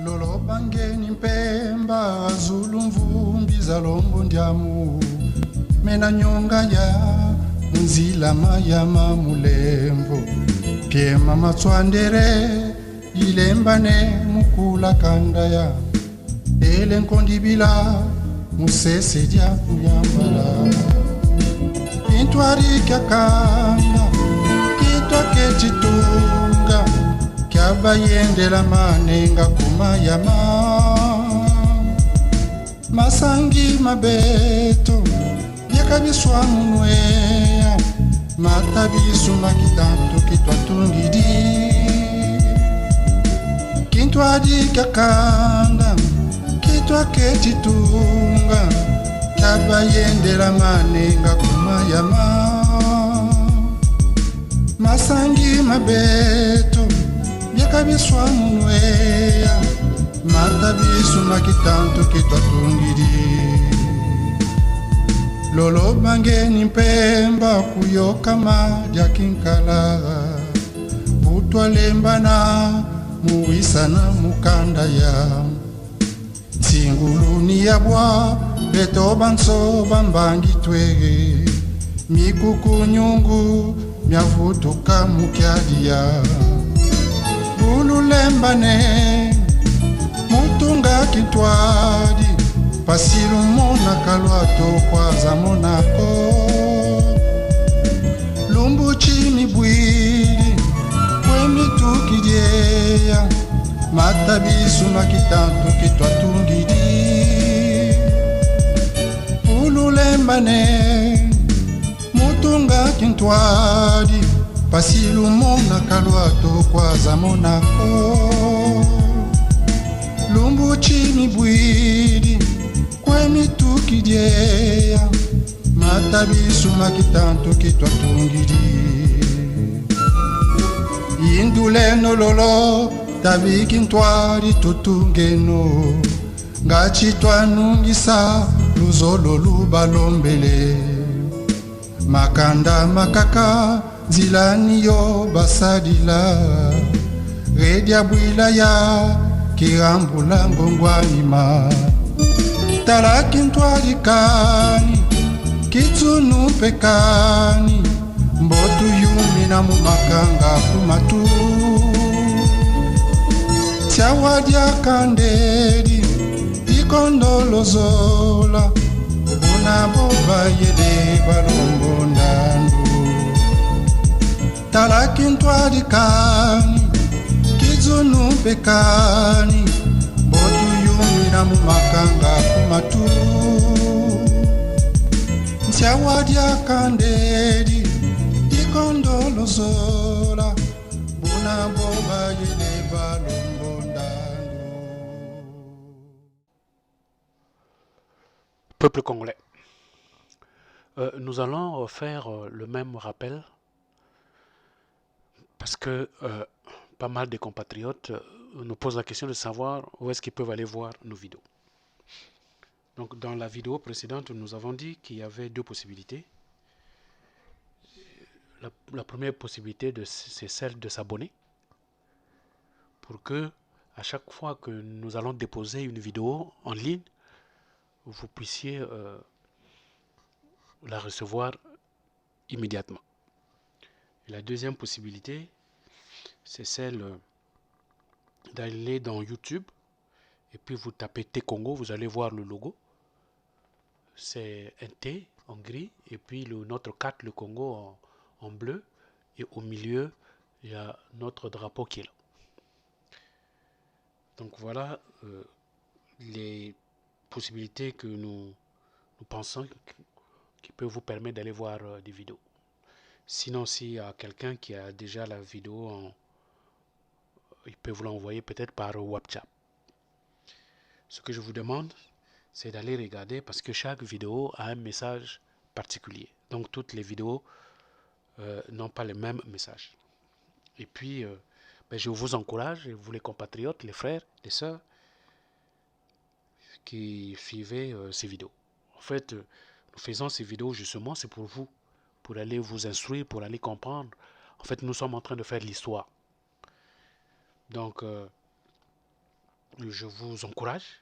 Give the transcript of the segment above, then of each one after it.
Lolo bangeni mpemba zulu mvumbi za lombo ndiamu mena nyonga ya nzila mayama mulembo piema matswandere ilembane mukula kanda ya ele nkondibila musese dia kuyambala intwari kakanda kitwa kechitunga kyabayendela manenga kumayama masangi mabeto byakabiswa munweya matabisu makitanto kitwatungidi kintwadi kakanda kitwa kechitunga kyabayendela manenga kumayama masangi mabeto byakabiswa munweya matabisu makitanto kitwatungidi lolo bangeni mpemba kuyoka madya kinkala butwalembana muwisana mukanda ya singuluni yabwa beto banso bambangi twege mikukunyungu myavutuka mukyadia bululembane mutunga kitwadi pasilu mona kalwato kwaza monako lumbu chini bwili kwemitukidyeya matabisu makitanto kitwatungidi ululembane mutunga kintwadi pasilu mona kalwato kwaza monako lumbu chini bwili kwemitukidyeya matabisu makitanto kitwatungidi induleno lolo tabiki ntwari tutungeno ngachitwanungisa luzolo lubalombele makanda makaka zilani yo basadila redia bwila ya kirambula ngongwanima talaki ntwari kani kitsunu pekani mbotu yumi na mumakanga kumatu Chawadya kandeli ikondolozola bunabo bayele balombo ndandu talaki ntwali kani kizunu pekani botu yumi na mumakanga kumatu Chawadya kandeli ikondolozola bunabo bayele balombo. Peuple congolais, nous allons faire le même rappel parce que pas mal de compatriotes nous posent la question de savoir où est-ce qu'ils peuvent aller voir nos vidéos. Donc dans la vidéo précédente, nous avons dit qu'il y avait deux possibilités. La première possibilité, c'est celle de s'abonner pour que à chaque fois que nous allons déposer une vidéo en ligne, vous puissiez la recevoir immédiatement. Et la deuxième possibilité, c'est celle d'aller dans YouTube et puis vous tapez T-Congo, vous allez voir le logo. C'est un T en gris et puis notre carte, le Congo en bleu, et au milieu, il y a notre drapeau qui est là. Donc voilà les possibilités que nous pensons qui peuvent vous permettre d'aller voir des vidéos. Sinon, s'il y a quelqu'un qui a déjà la vidéo, il peut vous l'envoyer peut-être par WhatsApp. Ce que je vous demande, c'est d'aller regarder parce que chaque vidéo a un message particulier. Donc toutes les vidéos n'ont pas le même message. Et puis, je vous encourage, vous les compatriotes, les frères, les sœurs, qui suivez ces vidéos. En fait, nous faisons ces vidéos justement, c'est pour vous, pour aller vous instruire, pour aller comprendre. En fait, nous sommes en train de faire l'histoire. Donc, je vous encourage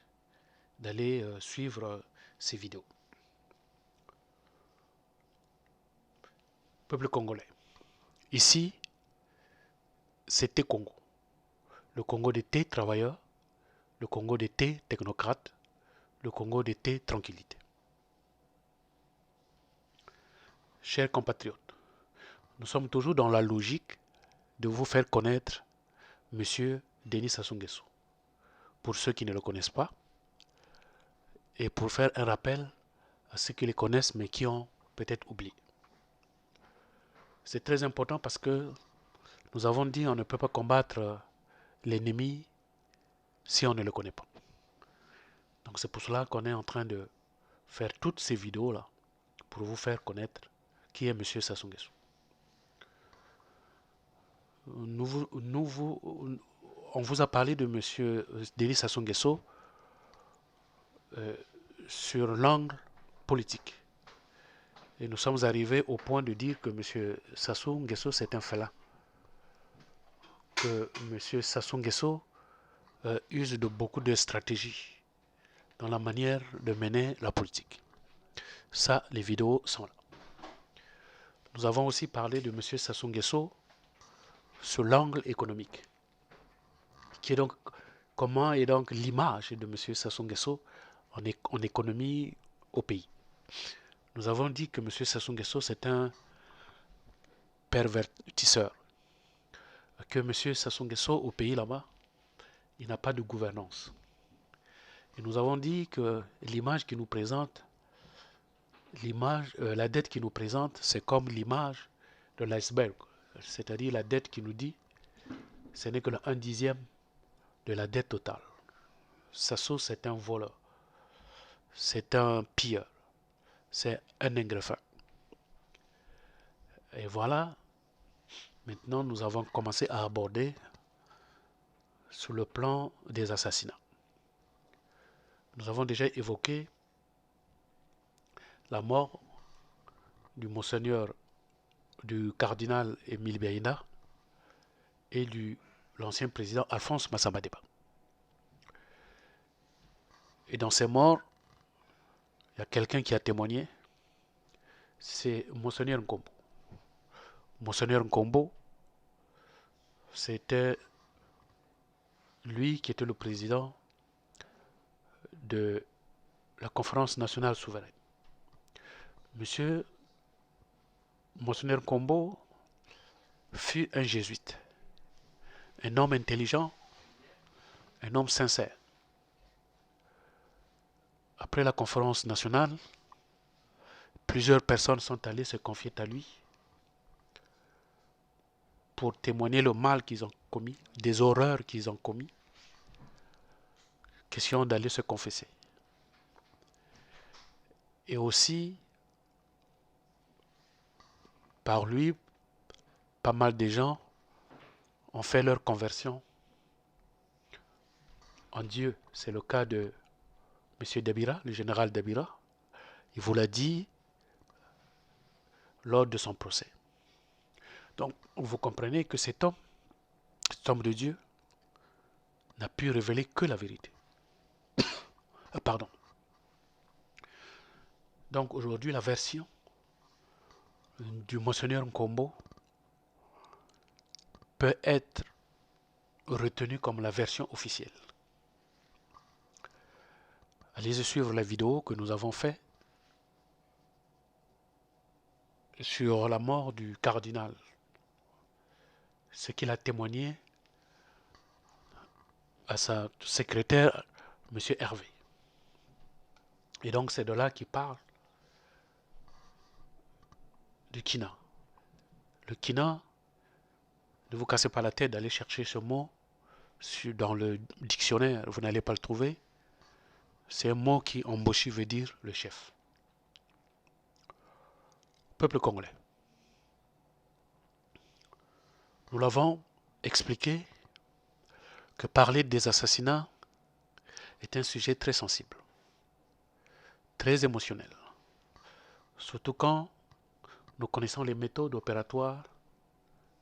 d'aller suivre ces vidéos. Peuple congolais. Ici, c'est T-Congo. Le Congo des T-travailleurs, le Congo des T-technocrates, le Congo des T-tranquillité. Chers compatriotes, nous sommes toujours dans la logique de vous faire connaître M. Denis Sassou Nguesso. Pour ceux qui ne le connaissent pas, et pour faire un rappel à ceux qui les connaissent mais qui ont peut-être oublié. C'est très important parce que nous avons dit qu'on ne peut pas combattre l'ennemi si on ne le connaît pas. Donc c'est pour cela qu'on est en train de faire toutes ces vidéos-là pour vous faire connaître qui est M. Sassou Nguesso. On vous a parlé de M. Denis Sassou Nguesso sur l'angle politique. Et nous sommes arrivés au point de dire que M. Sassou Nguesso c'est un félin. Que M. Sassou Nguesso use de beaucoup de stratégies dans la manière de mener la politique. Ça, les vidéos sont là. Nous avons aussi parlé de M. Sassou Nguesso sur l'angle économique. Qui est donc, comment est donc l'image de M. Sassou Nguesso en économie au pays. Nous avons dit que M. Sassou Nguesso c'est un pervertisseur. Que M. Sassou Nguesso au pays là-bas, il n'a pas de gouvernance. Et nous avons dit que l'image qui nous présente, la dette qui nous présente, c'est comme l'image de l'iceberg. C'est-à-dire la dette qui nous dit, ce n'est que le 1/10 de la dette totale. Sassou, c'est un voleur. C'est un pilleur. C'est un ingreffeur. Et voilà, maintenant nous avons commencé à aborder sur le plan des assassinats. Nous avons déjà évoqué la mort du monseigneur, du cardinal Émile Biaïna et de l'ancien président Alphonse Massamadeba. Et dans ces morts, il y a quelqu'un qui a témoigné, c'est monseigneur Nkombo. Monseigneur Nkombo, c'était lui qui était le président de la conférence nationale souveraine. Monsieur Monseigneur Nkombo fut un jésuite, un homme intelligent, un homme sincère. Après la conférence nationale, plusieurs personnes sont allées se confier à lui pour témoigner le mal qu'ils ont commis, des horreurs qu'ils ont commis. Question d'aller se confesser. Et aussi, par lui, pas mal de gens ont fait leur conversion en Dieu. C'est le cas de M. Dabira, le général Dabira. Il vous l'a dit lors de son procès. Donc, vous comprenez que cet homme de Dieu, n'a pu révéler que la vérité. Pardon. Donc, aujourd'hui, la version du monseigneur Nkombo peut être retenue comme la version officielle. Allez suivre la vidéo que nous avons faite sur la mort du cardinal. Ce qu'il a témoigné à sa secrétaire, M. Hervé. Et donc c'est de là qu'il parle du Kina. Le Kina, ne vous cassez pas la tête d'aller chercher ce mot dans le dictionnaire, vous n'allez pas le trouver. C'est un mot qui en Mboshi veut dire le chef. Peuple congolais. Nous l'avons expliqué que parler des assassinats est un sujet très sensible, très émotionnel, surtout quand nous connaissons les méthodes opératoires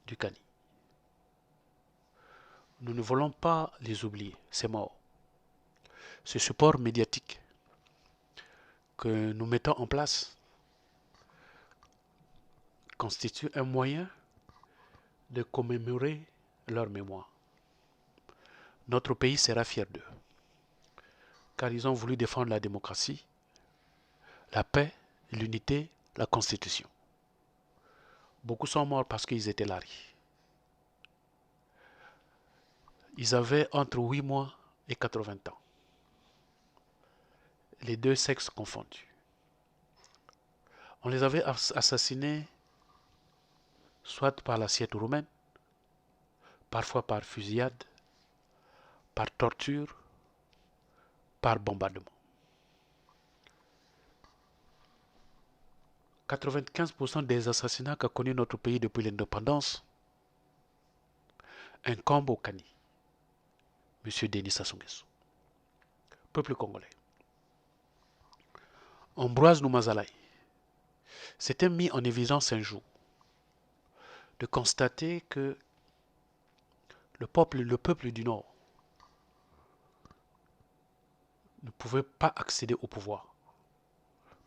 du CANI. nous ne voulons pas les oublier, c'est mort. Ce support médiatique que nous mettons en place constitue un moyen de commémorer leur mémoire. Notre pays sera fier d'eux, car ils ont voulu défendre la démocratie, la paix, l'unité, la Constitution. Beaucoup sont morts parce qu'ils étaient laris. Ils avaient entre 8 mois et 80 ans. Les deux sexes confondus. On les avait assassinés soit par l'assiette roumaine, parfois par fusillade, par torture, par bombardement. 95% des assassinats qu'a connu notre pays depuis l'indépendance incombent au Kani, M. Denis Sassou Nguesso, peuple congolais. Ambroise Noumazalaï s'était mis en évidence un jour de constater que le peuple du Nord ne pouvait pas accéder au pouvoir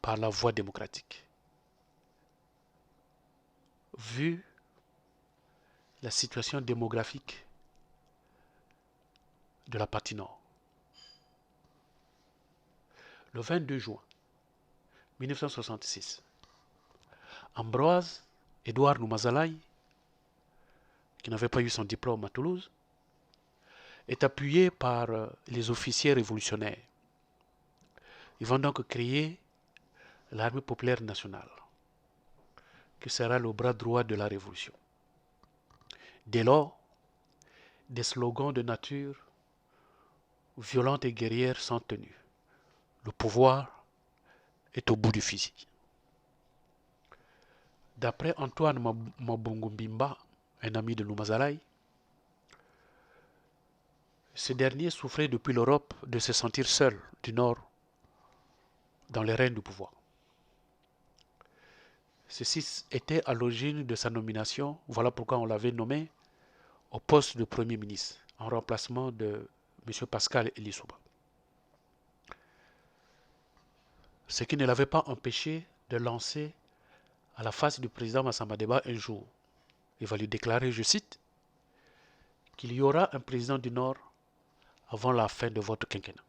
par la voie démocratique. Vu la situation démographique de la partie Nord. Le 22 juin 1966, Ambroise Edouard Noumazalaï, qui n'avait pas eu son diplôme à Toulouse, est appuyé par les officiers révolutionnaires. Ils vont donc créer l'armée populaire nationale, qui sera le bras droit de la révolution. Dès lors, des slogans de nature violente et guerrière sont tenus. Le pouvoir est au bout du fusil. D'après Antoine Mabungu Mbimba, un ami de Noumazalaï, ce dernier souffrait depuis l'Europe de se sentir seul du Nord dans les règnes du pouvoir. Ceci était à l'origine de sa nomination, voilà pourquoi on l'avait nommé au poste de Premier ministre, en remplacement de M. Pascal Elisouba. Ce qui ne l'avait pas empêché de lancer à la face du président Massamba Deba un jour. Il va lui déclarer, je cite, qu'il y aura un président du Nord avant la fin de votre quinquennat.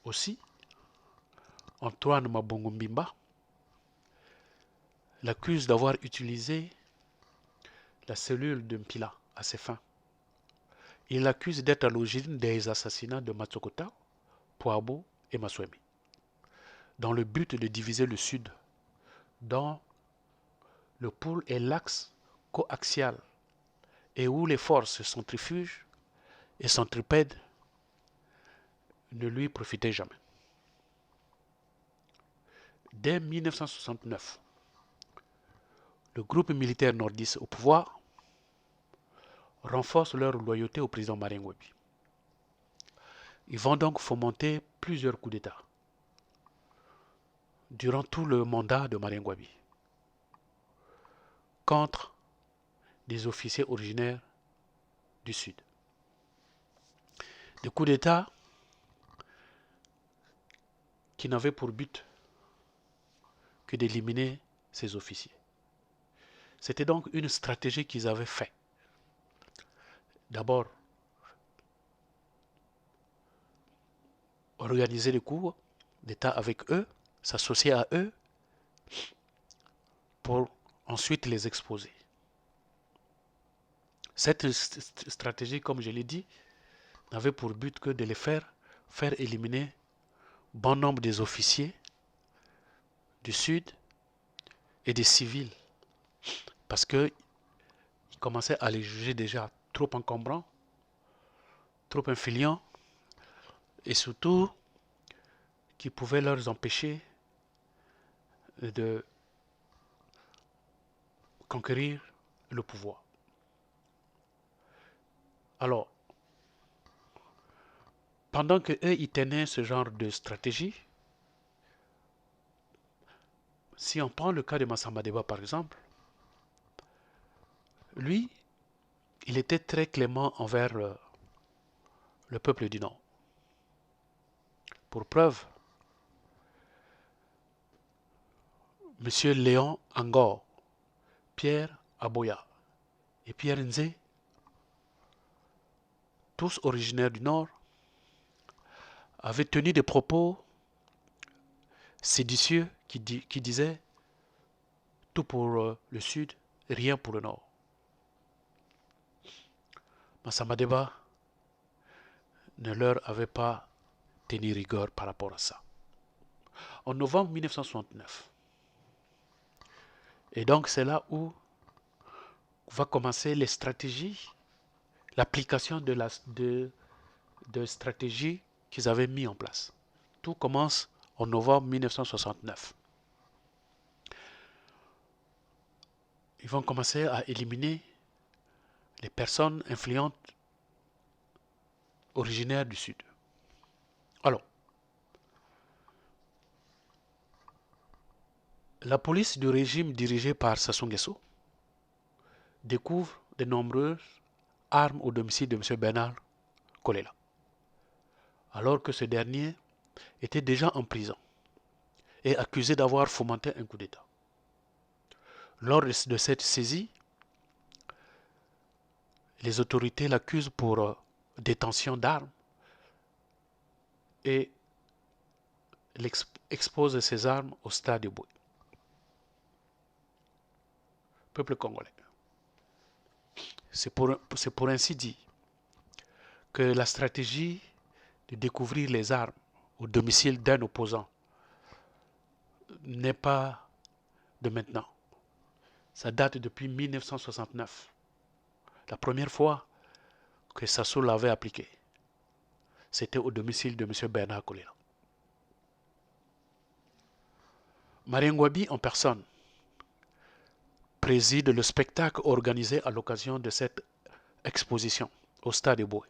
Aussi, Antoine Mabungu Mbimba l'accuse d'avoir utilisé la cellule de Mpila à ses fins. Il l'accuse d'être à l'origine des assassinats de Matsokota, Poabo et Maswemi, dans le but de diviser le Sud, dont le pôle est l'axe coaxial et où les forces centrifuges et centripèdes ne lui profitaient jamais. Dès 1969, le groupe militaire nordiste au pouvoir renforce leur loyauté au président Marien Ngouabi. Ils vont donc fomenter plusieurs coups d'État durant tout le mandat de Marien Ngouabi contre des officiers originaires du Sud. Des coups d'État qui n'avaient pour but que d'éliminer ces officiers. C'était donc une stratégie qu'ils avaient faite. D'abord, organiser des coups d'État avec eux, s'associer à eux, pour ensuite les exposer. Cette stratégie, comme je l'ai dit, n'avait pour but que de les faire éliminer bon nombre des officiers du Sud et des civils, parce qu'ils commençaient à les juger déjà trop encombrants, trop infiliants, et surtout qui pouvaient leur empêcher de conquérir le pouvoir. Alors, pendant que eux ils tenaient ce genre de stratégie, si on prend le cas de Massamba Deba par exemple, lui, il était très clément envers le peuple du Nord. Pour preuve, M. Léon Angor, Pierre Aboya et Pierre Nzé, tous originaires du Nord, avaient tenu des propos séditieux qui disaient « tout pour le Sud, rien pour le Nord ». Massamba Deba ne leur avait pas tenu rigueur par rapport à ça. En novembre 1969, et donc c'est là où va commencer les stratégies, l'application de stratégies qu'ils avaient mis en place. Tout commence en novembre 1969. Ils vont commencer à éliminer les personnes influentes originaires du Sud. Alors, la police du régime dirigée par Sassou Nguesso découvre de nombreuses armes au domicile de M. Bernard Kolela, alors que ce dernier était déjà en prison et accusé d'avoir fomenté un coup d'État. Lors de cette saisie, les autorités l'accusent pour détention d'armes et expose ses armes au stade de Boué. Peuple congolais. C'est pour ainsi dire que la stratégie de découvrir les armes au domicile d'un opposant n'est pas de maintenant. Ça date depuis 1969. La première fois que Sassou l'avait appliqué, c'était au domicile de M. Bernard Kolela. Marien Ngouabi en personne préside le spectacle organisé à l'occasion de cette exposition au stade de Boué.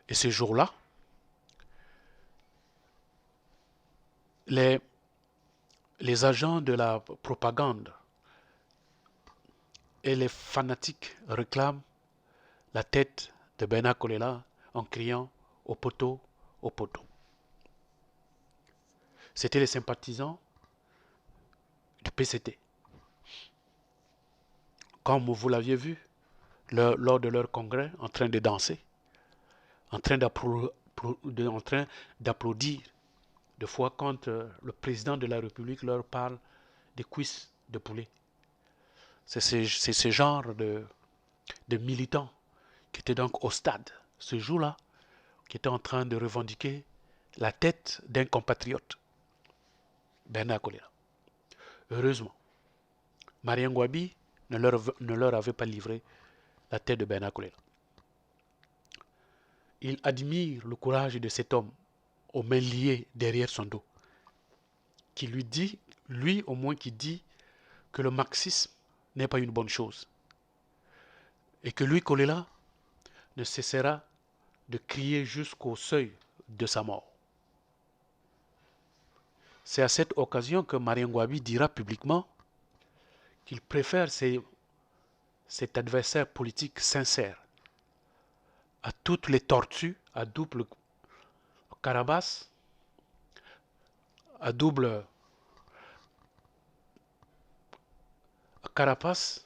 Et ce jour-là, les agents de la propagande et les fanatiques réclament la tête de Bernard Kolela en criant au poteau, au poteau. C'était les sympathisants du PCT. Comme vous l'aviez vu lors de leur congrès, en train de danser, en train d'applaudir, de fois quand le président de la République leur parle des cuisses de poulet. C'est ce genre de militants qui étaient donc au stade ce jour-là, qui étaient en train de revendiquer la tête d'un compatriote, Bernard Kolela. Heureusement, Marien Ngouabi ne leur avait pas livré la tête de Bernard Kolela. Il admire le courage de cet homme aux mains liées derrière son dos, qui lui dit, lui au moins qui dit que le marxisme n'est pas une bonne chose. Et que lui, Kolela, ne cessera de crier jusqu'au seuil de sa mort. C'est à cette occasion que Marien Ngouabi dira publiquement qu'il préfère cet adversaire politique sincère à toutes les tortues à double carapace, à double carapace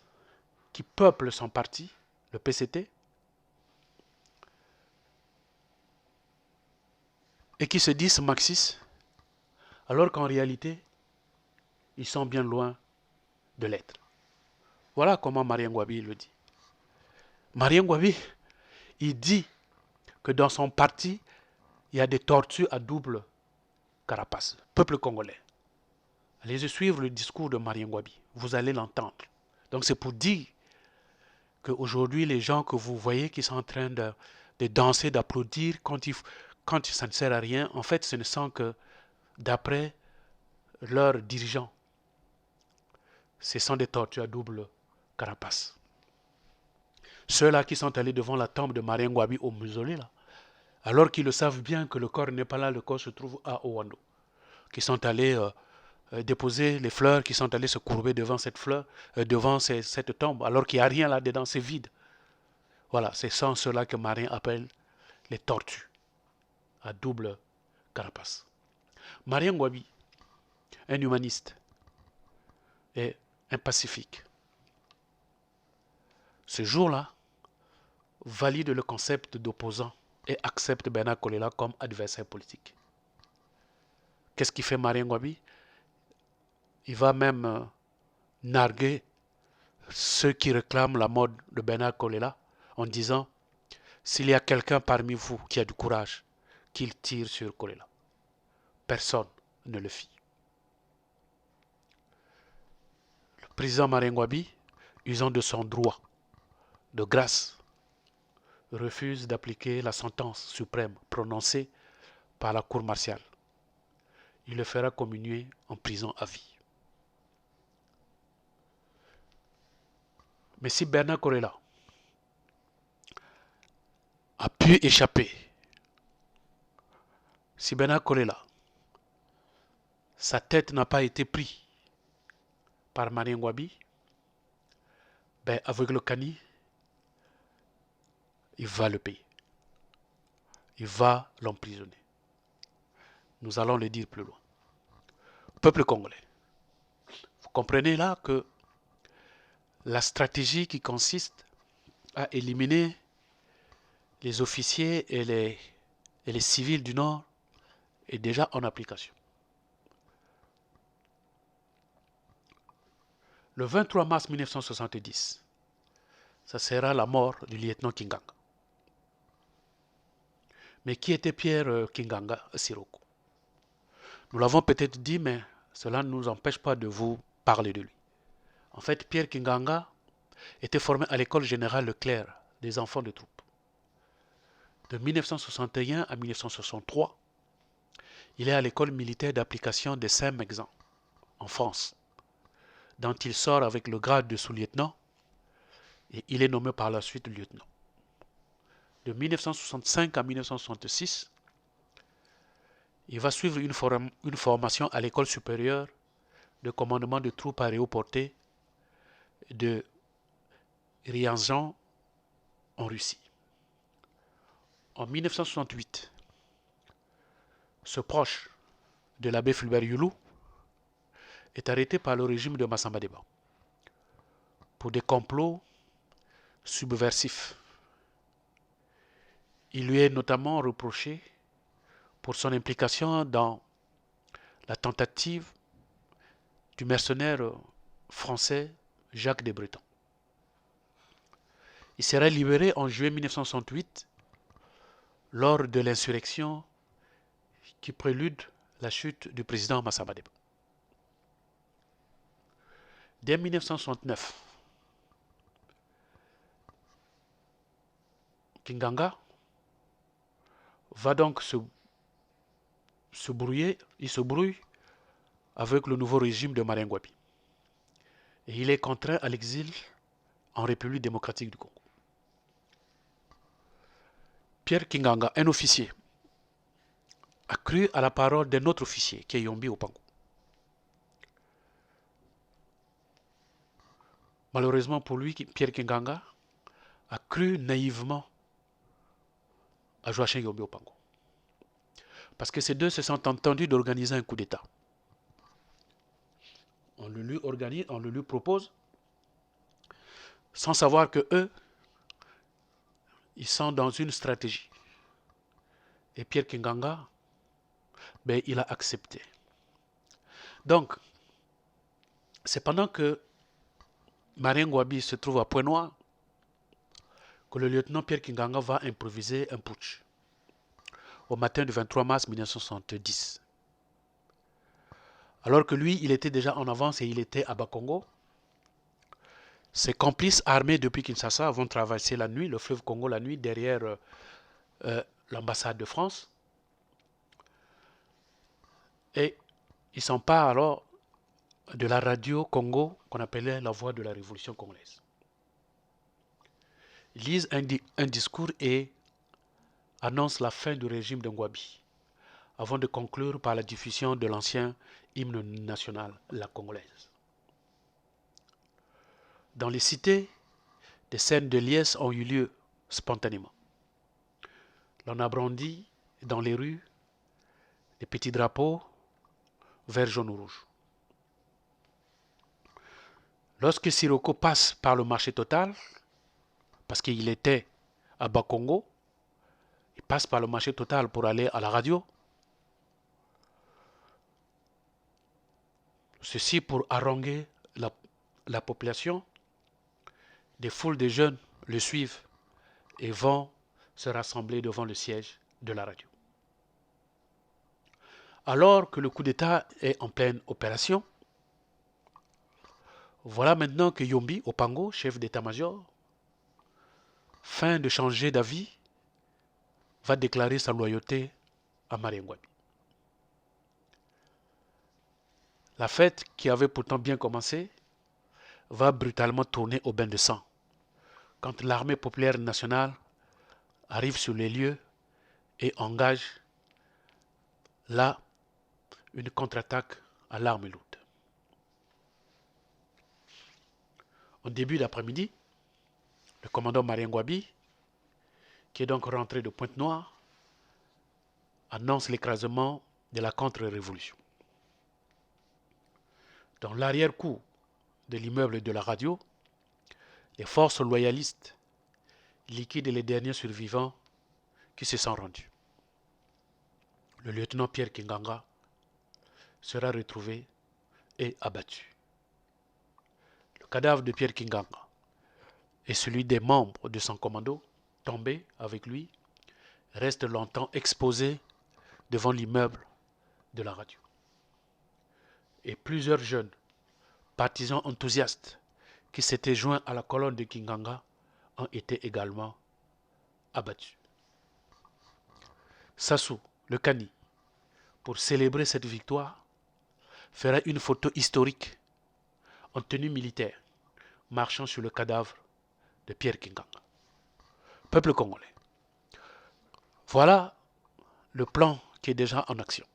qui peuple son parti, le PCT, et qui se disent marxistes, alors qu'en réalité, ils sont bien loin de l'être. Voilà comment Marien Ngouabi le dit. Marien Ngouabi, il dit que dans son parti, il y a des tortues à double carapace. Peuple congolais. Allez suivre le discours de Marien Ngouabi. Vous allez l'entendre. Donc c'est pour dire qu'aujourd'hui, les gens que vous voyez qui sont en train de danser, d'applaudir, quand ça ne sert à rien, en fait, ce ne sont que, d'après leurs dirigeants, ce sont des tortues à double carapace. Ceux-là qui sont allés devant la tombe de Marien Ngouabi au mausolée, là, alors qu'ils le savent bien que le corps n'est pas là, le corps se trouve à Owando, qui sont allés déposer les fleurs, qui sont allés se courber devant cette fleur, devant cette tombe, alors qu'il n'y a rien là-dedans, c'est vide. Voilà, ce sont ceux-là que Marin appelle les tortues à double carapace. Marien Ngouabi, un humaniste et un pacifique, ce jour-là, valide le concept d'opposant et accepte Bernard Kolela comme adversaire politique. Qu'est-ce qu'il fait Marien Ngouabi? Il va même narguer ceux qui réclament la mort de Bernard Kolela en disant s'il y a quelqu'un parmi vous qui a du courage, qu'il tire sur Kolela. Personne ne le fit. Le président Marien Ngouabi, usant de son droit de grâce, refuse d'appliquer la sentence suprême prononcée par la cour martiale. Il le fera communier en prison à vie. Mais si Bernard Kolela a pu échapper, si Bernard Kolela, sa tête n'a pas été prise par Marien Ngouabi, ben avec le Kani, il va le payer. Il va l'emprisonner. Nous allons le dire plus loin. Peuple congolais, vous comprenez là que la stratégie qui consiste à éliminer les officiers et les civils du Nord est déjà en application. Le 23 mars 1970, ça sera la mort du lieutenant Kinganga. Mais qui était Pierre Kinganga Siroko? Nous l'avons peut-être dit, mais cela ne nous empêche pas de vous parler de lui. En fait, Pierre Kinganga était formé à l'école générale Leclerc des enfants de troupe. De 1961 à 1963, il est à l'école militaire d'application de Saint-Mexan, en France, dont il sort avec le grade de sous-lieutenant et il est nommé par la suite lieutenant. De 1965 à 1966, il va suivre une formation à l'école supérieure de commandement de troupes aéroportées de Ryazan en Russie. En 1968, ce proche de l'abbé Fulbert Yulu est arrêté par le régime de Massamba Deba pour des complots subversifs. Il lui est notamment reproché pour son implication dans la tentative du mercenaire français Jacques de Breton. Il sera libéré en juillet 1968 lors de l'insurrection qui prélude la chute du président Massamba Deba. Dès 1969, Kinganga va donc se brouiller avec le nouveau régime de Marien Ngouabi. Et il est contraint à l'exil en République démocratique du Congo. Pierre Kinganga, un officier, a cru à la parole d'un autre officier qui est Yombi Opango. Malheureusement pour lui, Pierre Kinganga a cru naïvement à Joachim Yombi Opango. Parce que ces deux se sont entendus d'organiser un coup d'État. On le lui propose, sans savoir que eux, ils sont dans une stratégie. Et Pierre Kinganga, ben, il a accepté. Donc, c'est pendant que Marien Ngouabi se trouve à Pointe-Noire que le lieutenant Pierre Kinganga va improviser un putsch au matin du 23 mars 1970. Alors que lui, il était déjà en avance et il était à Bakongo, ses complices armés depuis Kinshasa vont traverser la nuit, le fleuve Congo la nuit, derrière l'ambassade de France. Et ils s'emparent alors de la radio Congo qu'on appelait la voix de la révolution congolaise. Ils lisent un discours et annoncent la fin du régime de Ngouabi, avant de conclure par la diffusion de l'ancien hymne national, la congolaise. Dans les cités, des scènes de liesse ont eu lieu spontanément. L'on a brandi dans les rues des petits drapeaux vert, jaune ou rouge. Lorsque Siroko passe par le marché Total, parce qu'il était à Bakongo, il passe par le marché Total pour aller à la radio. Ceci pour haranguer la population. Des foules de jeunes le suivent et vont se rassembler devant le siège de la radio. Alors que le coup d'État est en pleine opération, voilà maintenant que Yombi Opango, chef d'état-major, fin de changer d'avis, va déclarer sa loyauté à Marien Ngouabi. La fête, qui avait pourtant bien commencé, va brutalement tourner au bain de sang quand l'armée populaire nationale arrive sur les lieux et engage là une contre-attaque à l'arme lourde. En début d'après-midi, le commandant Marien Ngouabi, qui est donc rentré de Pointe-Noire, annonce l'écrasement de la contre-révolution. Dans l'arrière-cour de l'immeuble de la radio, les forces loyalistes liquident les derniers survivants qui se sont rendus. Le lieutenant Pierre Kinganga sera retrouvé et abattu. Le cadavre de Pierre Kinganga et celui des membres de son commando tombés avec lui restent longtemps exposés devant l'immeuble de la radio. Et plusieurs jeunes partisans enthousiastes qui s'étaient joints à la colonne de Kinganga ont été également abattus. Sassou, le Kani, pour célébrer cette victoire, fera une photo historique en tenue militaire, marchant sur le cadavre de Pierre Kinganga. Peuple congolais, voilà le plan qui est déjà en action.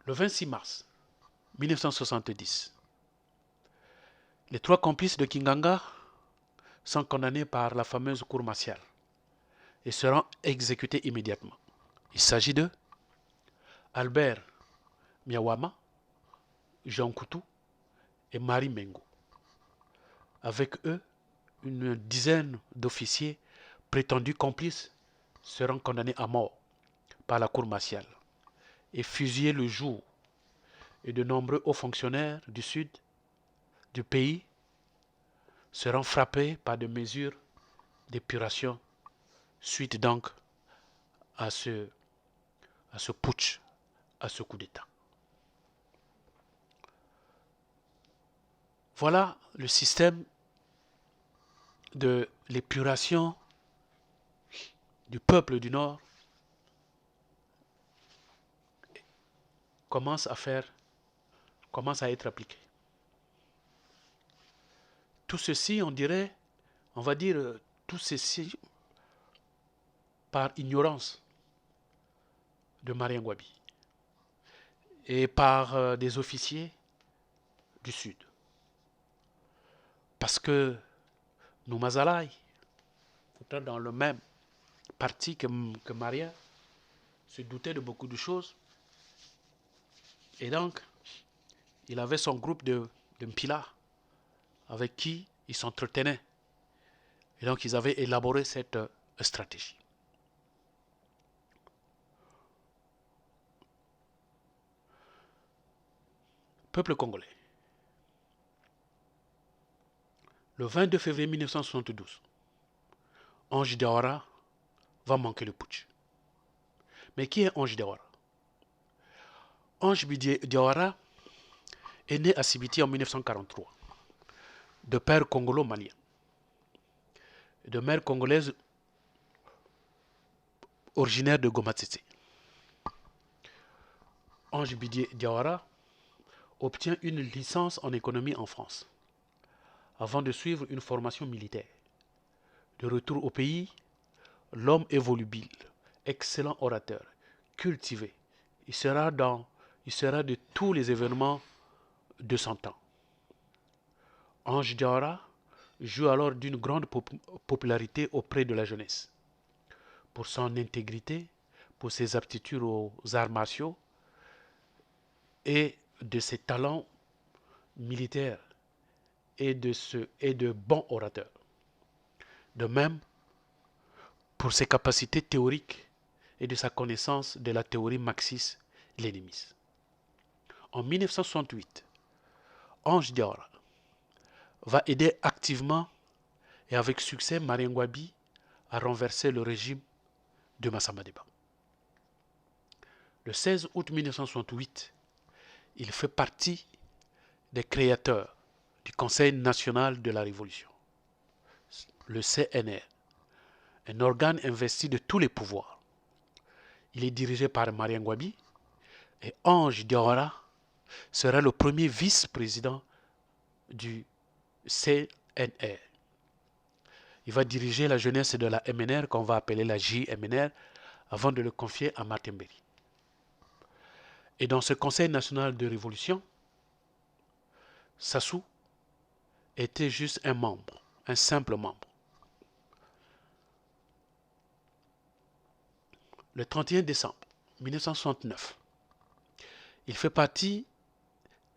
Le 26 mars 1970, les 3 complices de Kinganga sont condamnés par la fameuse cour martiale et seront exécutés immédiatement. Il s'agit de Albert Miawama, Jean Coutou et Marie Mengo. Avec eux, une dizaine d'officiers prétendus complices seront condamnés à mort par la cour martiale et fusillés le jour, et de nombreux hauts fonctionnaires du sud du pays seront frappés par des mesures d'épuration suite donc à ce putsch, à ce coup d'État. Voilà le système de l'épuration du peuple du Nord commence à être appliqué. Tout ceci, on va dire, tout ceci par ignorance de Marien Ngouabi et par des officiers du Sud. Parce que Noumazalaï, pourtant dans le même parti que Marien, se doutait de beaucoup de choses. Et donc, il avait son groupe de Mpila avec qui il s'entretenait. Et donc, ils avaient élaboré cette stratégie. Peuple congolais. Le 22 février 1972, Ange Diawara va manquer le putsch. Mais qui est Ange Diawara? Ange Diawara est né à Sibiti en 1943, de père congolo-malien, de mère congolaise originaire de Gomatsetse. Ange Diawara obtient une licence en économie en France, avant de suivre une formation militaire. De retour au pays, l'homme est volubile, excellent orateur, cultivé. Il sera de tous les événements de son temps. Ange Diawara joue alors d'une grande popularité auprès de la jeunesse. Pour son intégrité, pour ses aptitudes aux arts martiaux et de ses talents militaires et de bons orateurs. De même, pour ses capacités théoriques et de sa connaissance de la théorie marxiste-léniniste. En 1968, Ange Diawara va aider activement et avec succès Marien Ngouabi à renverser le régime de Massamba Deba. Le 16 août 1968, il fait partie des créateurs du Conseil national de la Révolution, le CNR, un organe investi de tous les pouvoirs. Il est dirigé par Marien Ngouabi et Ange Diawara sera le premier vice-président du CNR. Il va diriger la jeunesse de la MNR, qu'on va appeler la JMNR, avant de le confier à Martin Berry. Et dans ce Conseil national de révolution, Sassou était juste un membre, un simple membre. Le 31 décembre 1969, il fait partie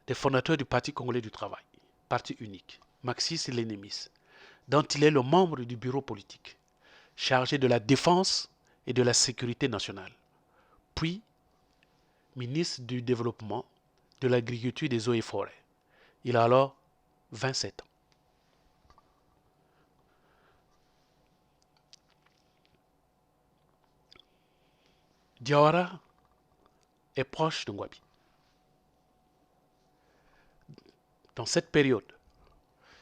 des fondateurs du Parti congolais du travail, parti unique, marxiste-léniniste, dont il est le membre du bureau politique, chargé de la défense et de la sécurité nationale, puis ministre du développement, de l'agriculture, des eaux et forêts. Il a alors 27 ans. Diawara est proche de Ngouabi. Dans cette période,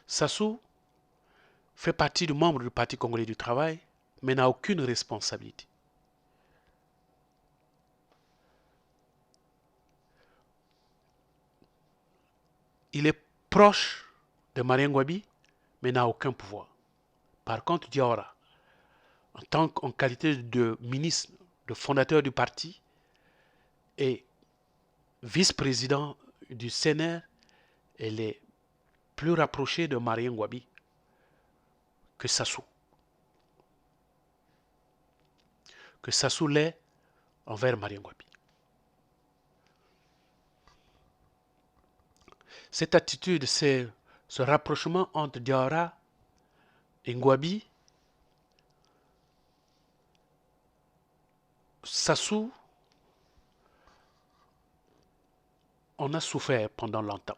Sassou fait partie du membre du Parti congolais du travail, mais n'a aucune responsabilité. Il est proche de Marien Ngouabi, mais n'a aucun pouvoir. Par contre, Diawara, en qualité de ministre, de fondateur du parti et vice-président du CNR, elle est plus rapprochée de Marien Ngouabi que Sassou. Que Sassou l'est envers Marien Ngouabi. Cette attitude, ce rapprochement entre Diawara et Ngouabi, Sassou en a souffert pendant longtemps.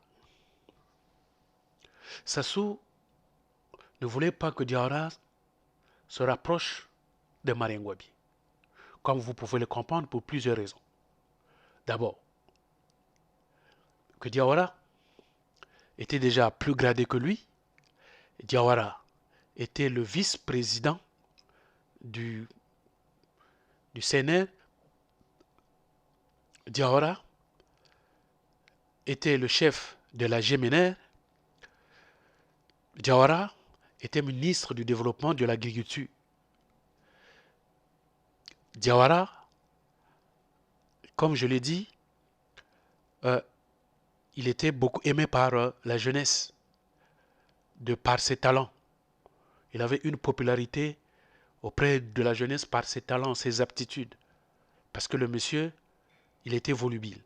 Sassou ne voulait pas que Diawara se rapproche de Marien Ngouabi, comme vous pouvez le comprendre pour plusieurs raisons. D'abord, que Diawara était déjà plus gradé que lui. Diawara était le vice-président du CNR. Diawara était le chef de la GMNR. Diawara était ministre du développement de l'agriculture. Diawara, comme je l'ai dit, il était beaucoup aimé par la jeunesse, de par ses talents. Il avait une popularité auprès de la jeunesse par ses talents, ses aptitudes. Parce que le monsieur, il était volubile.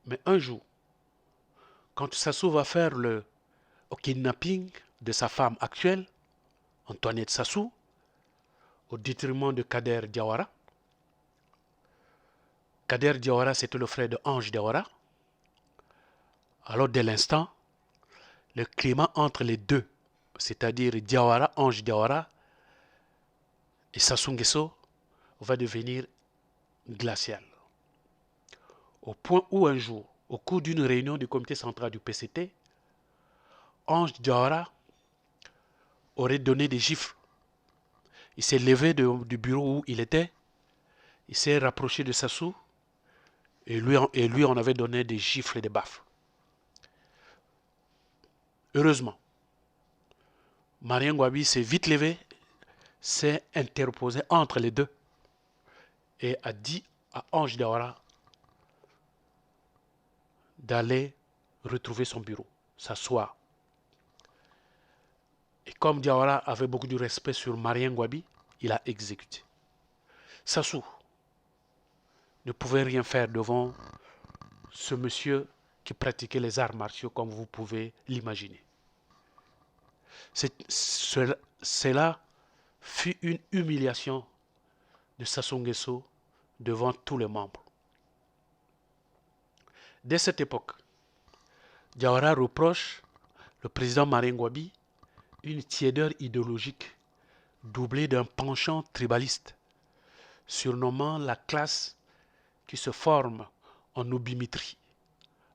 Mais un jour, quand Sassou va faire le kidnapping de sa femme actuelle, Antoinette Sassou, au détriment de Kader Diawara. Kader Diawara, c'était le frère de Ange Diawara. Alors, dès l'instant, le climat entre les deux, c'est-à-dire Diawara, Ange Diawara et Sassou Nguesso, va devenir glacial. Au point où un jour, au cours d'une réunion du comité central du PCT, Ange Diawara aurait donné des gifles. Il s'est levé du bureau où il était, il s'est rapproché de Sassou et lui en avait donné des gifles et des baffes. Heureusement, Marien Ngouabi s'est vite levé, s'est interposé entre les deux et a dit à Ange Diawara d'aller retrouver son bureau, s'asseoir. Et comme Diawara avait beaucoup de respect sur Marien Ngouabi, il a exécuté. Sassou ne pouvait rien faire devant ce monsieur qui pratiquait les arts martiaux comme vous pouvez l'imaginer. Cela fut une humiliation de Sassou Nguesso devant tous les membres. Dès cette époque, Diawara reproche le président Marien Ngouabi une tiédeur idéologique doublée d'un penchant tribaliste, surnommant la classe qui se forme en obimitrie,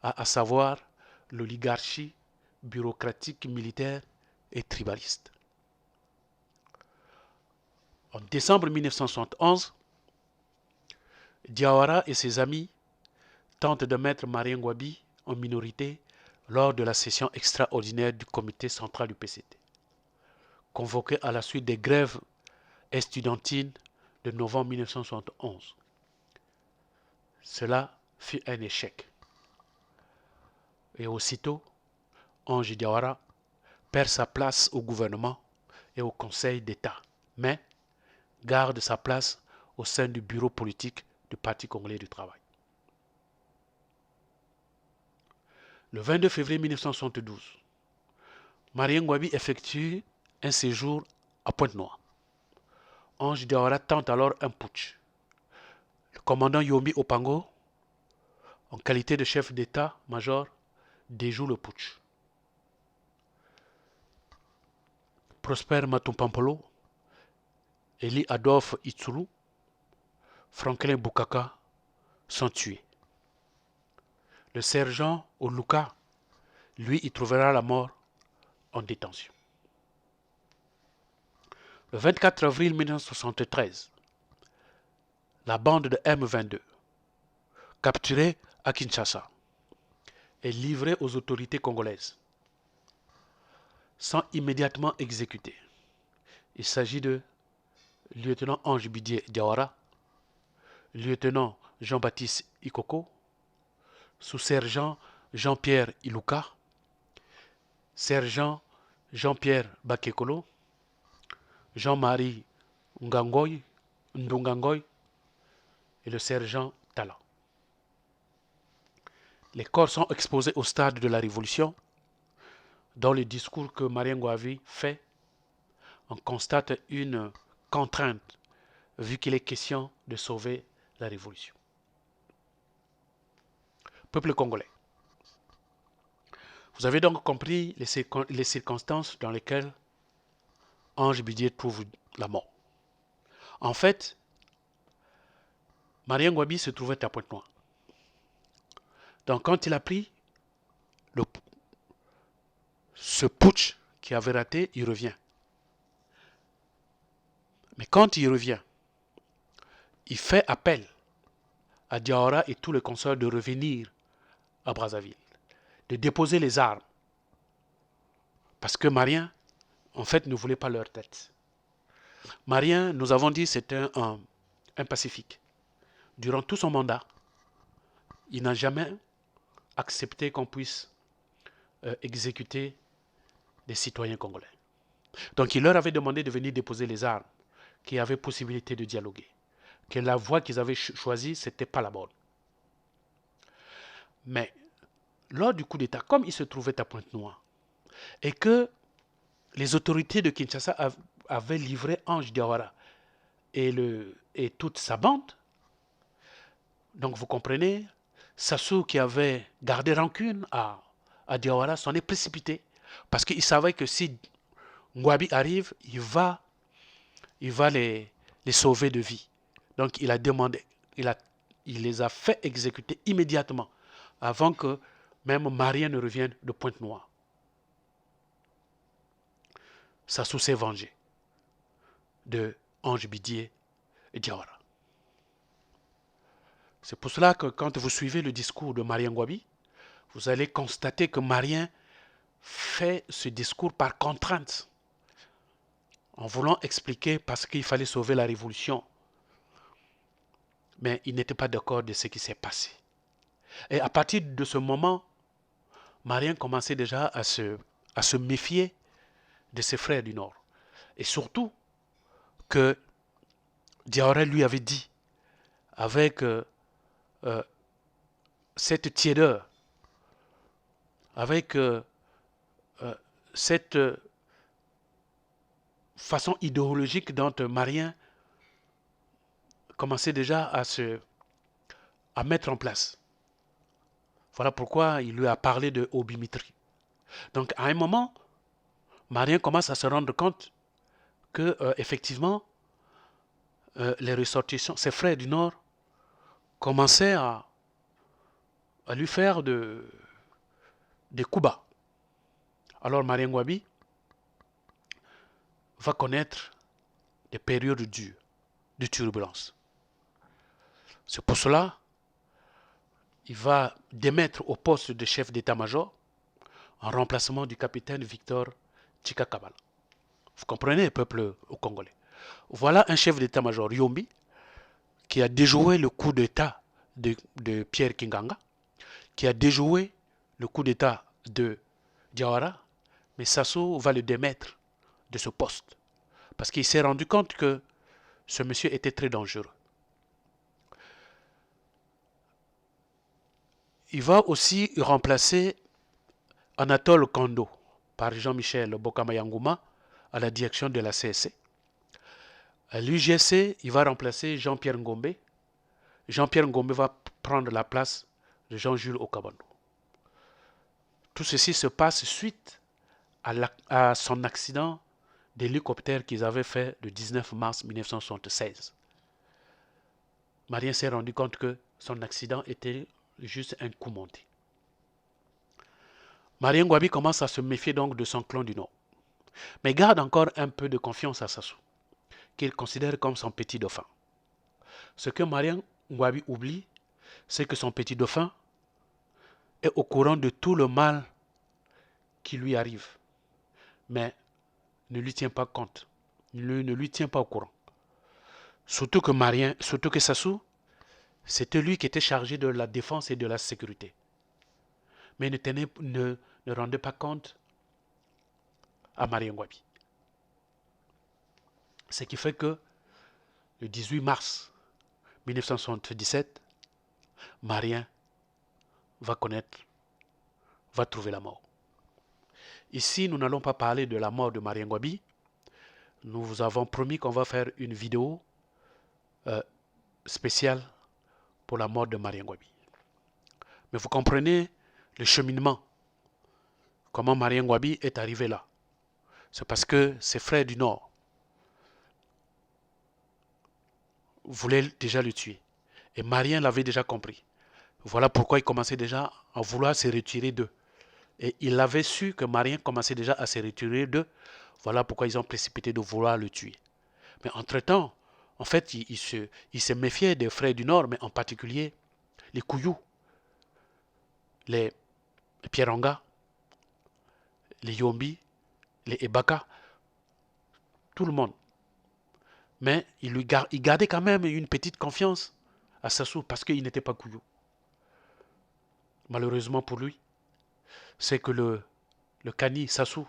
à savoir l'oligarchie bureaucratique, militaire et tribaliste. En décembre 1971, Diawara et ses amis tentent de mettre Marien Ngouabi en minorité lors de la session extraordinaire du comité central du PCT, convoquée à la suite des grèves estudiantines de novembre 1971. Cela fut un échec. Et aussitôt, Ange Diawara perd sa place au gouvernement et au Conseil d'État, mais garde sa place au sein du bureau politique du Parti congolais du travail. Le 22 février 1972, Marien Ngouabi effectue un séjour à Pointe-Noire. Ange Diawara tente alors un putsch. Le commandant Yomi Opango, en qualité de chef d'état-major, déjoue le putsch. Prosper Matumpampolo, Eli Adolphe Itsulu, Franklin Bukaka sont tués. Le sergent Oluka, lui, y trouvera la mort en détention. Le 24 avril 1973, la bande de M22, capturée à Kinshasa, est livrée aux autorités congolaises, sans immédiatement exécuter. Il s'agit de lieutenant Ange Bidier Diawara, lieutenant Jean-Baptiste Ikoko, sous-sergent Jean-Pierre Iluka, sergent Jean-Pierre Bakekolo, Jean-Marie Ndungangoy et le sergent Tala. Les corps sont exposés au stade de la Révolution. Dans le discours que Marien Ngouabi fait, on constate une contrainte vu qu'il est question de sauver la Révolution. Peuple congolais, vous avez donc compris les circonstances dans lesquelles Ange Bidier trouve la mort. En fait, Marien Ngouabi se trouvait à Pointe-Noire. Donc quand il a pris ce putsch qui avait raté, il revient. Mais quand il revient, il fait appel à Diawara et tous les consorts de revenir à Brazzaville, de déposer les armes. Parce que Marien, en fait, ne voulait pas leur tête. Marien, nous avons dit, c'était un pacifique. Durant tout son mandat, il n'a jamais accepté qu'on puisse exécuter des citoyens congolais. Donc il leur avait demandé de venir déposer les armes, qu'il y avait possibilité de dialoguer, que la voie qu'ils avaient choisie, ce n'était pas la bonne. Mais lors du coup d'État, comme il se trouvait à Pointe-Noire, et que les autorités de Kinshasa avaient livré Ange Diawara et toute sa bande, donc vous comprenez, Sassou qui avait gardé rancune à Diawara s'en est précipité, parce qu'il savait que si Ngouabi arrive, il va les sauver de vie. Donc il a demandé, il les a fait exécuter immédiatement, avant que même Marien ne revienne de Pointe-Noire. Sassou s'est vengé de Ange Bidier et Diawara. C'est pour cela que quand vous suivez le discours de Marien Ngouabi, vous allez constater que Marien fait ce discours par contrainte, en voulant expliquer parce qu'il fallait sauver la révolution. Mais il n'était pas d'accord de ce qui s'est passé. Et à partir de ce moment, Marien commençait déjà à se méfier de ses frères du Nord. Et surtout que Diawara lui avait dit, avec euh, cette tiédeur, avec cette façon idéologique dont Marien commençait déjà à mettre en place. Voilà pourquoi il lui a parlé de Obimitri. Donc à un moment, Marien commence à se rendre compte que effectivement, les ressortissants, ses frères du Nord, commençaient à lui faire des coups bas. Alors Marien Ngouabi va connaître des périodes dures, de turbulence. C'est pour cela il va démettre au poste de chef d'état-major en remplacement du capitaine Victor Tchikakabala. Vous comprenez, peuple congolais. Voilà un chef d'état-major, Yombi, qui a déjoué le coup d'état de Pierre Kinganga, qui a déjoué le coup d'état de Diawara, mais Sassou va le démettre de ce poste parce qu'il s'est rendu compte que ce monsieur était très dangereux. Il va aussi remplacer Anatole Kondo par Jean-Michel Bokama-Yangouma à la direction de la CSC. À l'UGC, il va remplacer Jean-Pierre Ngombe. Jean-Pierre Ngombe va prendre la place de Jean-Jules Okabando. Tout ceci se passe suite à son accident d'hélicoptère qu'ils avaient fait le 19 mars 1976. Marien s'est rendu compte que son accident était juste un coup monté. Marien Ngouabi commence à se méfier donc de son clan du Nord, mais garde encore un peu de confiance à Sassou, qu'il considère comme son petit dauphin. Ce que Marien Ngouabi oublie, c'est que son petit dauphin est au courant de tout le mal qui lui arrive, mais ne lui tient pas compte, ne lui tient pas au courant. Surtout que Sassou, c'était lui qui était chargé de la défense et de la sécurité, mais ne rendait pas compte à Marien Ngouabi. Ce qui fait que le 18 mars 1977, Marien va trouver la mort. Ici, nous n'allons pas parler de la mort de Marien Ngouabi. Nous vous avons promis qu'on va faire une vidéo spéciale pour la mort de Marien Ngouabi. Mais vous comprenez le cheminement, comment Marien Ngouabi est arrivé là. C'est parce que ses frères du Nord voulaient déjà le tuer. Et Marien l'avait déjà compris. Voilà pourquoi il commençait déjà à vouloir se retirer d'eux. Et il avait su que Marien commençait déjà à se retirer d'eux. Voilà pourquoi ils ont précipité de vouloir le tuer. Mais entre-temps, en fait, il se méfiait des frères du Nord, mais en particulier les Kouyou, les Pieranga, les Yombi, les Ebaka, tout le monde. Mais il gardait quand même une petite confiance à Sassou parce qu'il n'était pas Kouyou. Malheureusement pour lui, c'est que le Kani Sassou,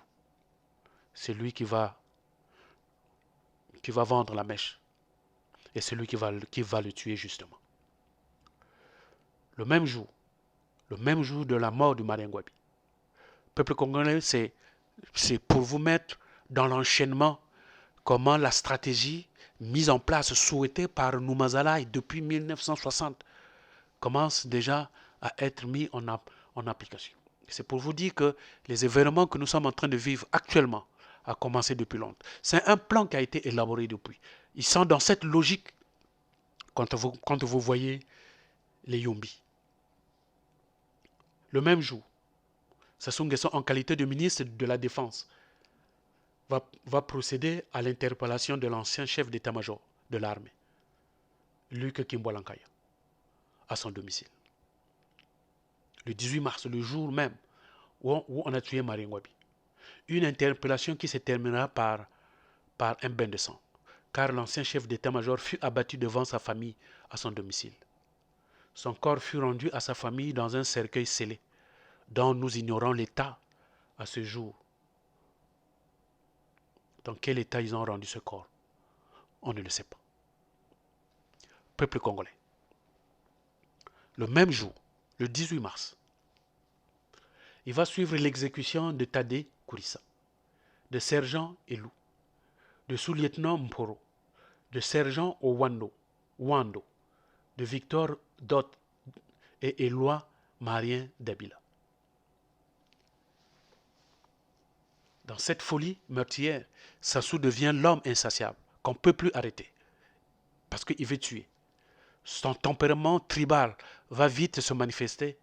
c'est lui qui va vendre la mèche. Et c'est lui qui va le tuer justement. Le même jour de la mort de Marien Ngouabi. Peuple congolais, c'est pour vous mettre dans l'enchaînement comment la stratégie mise en place, souhaitée par Noumazala depuis 1960, commence déjà à être mise en application. C'est pour vous dire que les événements que nous sommes en train de vivre actuellement a commencé depuis longtemps. C'est un plan qui a été élaboré depuis. Ils sont dans cette logique quand vous voyez les Yombi. Le même jour, Sassou Nguesso, en qualité de ministre de la Défense, va procéder à l'interpellation de l'ancien chef d'état-major de l'armée, Luc Kimboalankaya, à son domicile. Le 18 mars, le jour même où on a tué Marien Ngouabi. Une interpellation qui se terminera par un bain de sang, car l'ancien chef d'état-major fut abattu devant sa famille à son domicile. Son corps fut rendu à sa famille dans un cercueil scellé, dont nous ignorons l'état à ce jour. Dans quel état ils ont rendu ce corps? On ne le sait pas. Peuple congolais. Le même jour, le 18 mars, il va suivre l'exécution de Tadé Kourissa, de sergent Elou, de sous-lieutenant Mporo, de sergent Wando, de Victor Dot et Éloi Marien Dabila. Dans cette folie meurtrière, Sassou devient l'homme insatiable qu'on ne peut plus arrêter parce qu'il veut tuer. Son tempérament tribal va vite se manifester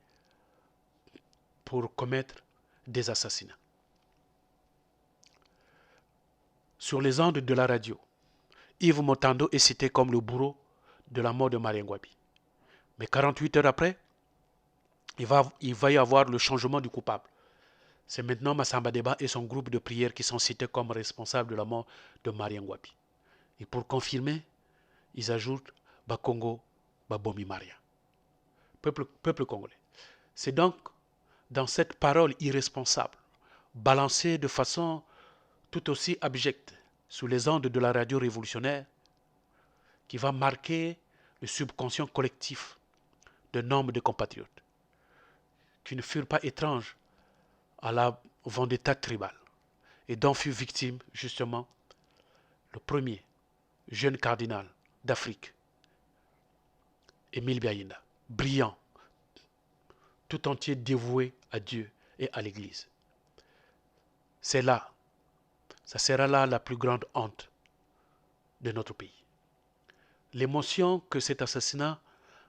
pour commettre des assassinats. Sur les ondes de la radio, Yves Montando est cité comme le bourreau de la mort de Marien Ngouabi. Mais 48 heures après, il va y avoir le changement du coupable. C'est maintenant Massamba Deba et son groupe de prière qui sont cités comme responsables de la mort de Marien Ngouabi. Et pour confirmer, ils ajoutent Bakongo, Babomi Maria. Peuple congolais. C'est donc dans cette parole irresponsable, balancée de façon tout aussi abjecte sous les ondes de la radio révolutionnaire, qui va marquer le subconscient collectif de nombre de compatriotes, qui ne furent pas étranges à la vendetta tribale et dont fut victime justement le premier jeune cardinal d'Afrique, Émile Biaïna, brillant, tout entier dévoué à Dieu et à l'Église. C'est là, ça sera là la plus grande honte de notre pays. L'émotion que cet assassinat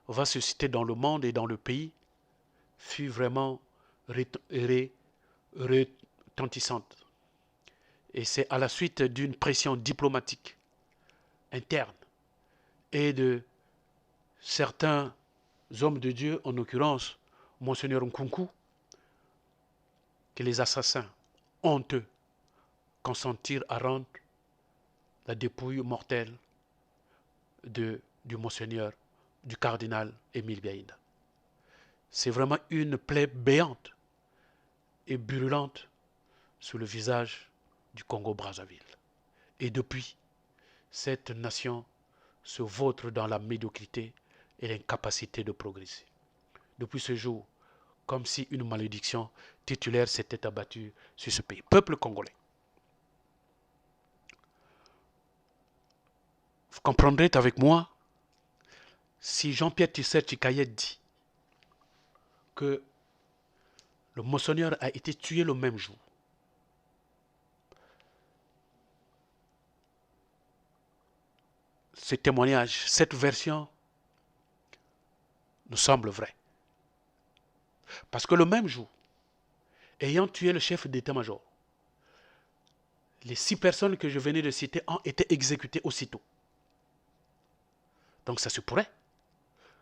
va susciter dans le monde et dans le pays fut vraiment retentissante. Et c'est à la suite d'une pression diplomatique interne et de certains hommes de Dieu, en l'occurrence Monseigneur Nkunku, que les assassins honteux consentirent à rendre la dépouille mortelle du Monseigneur, du cardinal Émile Biaïna. C'est vraiment une plaie béante et brûlante sur le visage du Congo-Brazzaville. Et depuis, cette nation se vautre dans la médiocrité et l'incapacité de progresser. Depuis ce jour, comme si une malédiction titulaire s'était abattue sur ce pays. Peuple congolais. Vous comprendrez avec moi, si Jean-Pierre Tisser-Chikaya dit que le Monseigneur a été tué le même jour, ce témoignage, cette version nous semble vraie. Parce que le même jour, ayant tué le chef d'état-major, les 6 personnes que je venais de citer ont été exécutées aussitôt. Donc ça se pourrait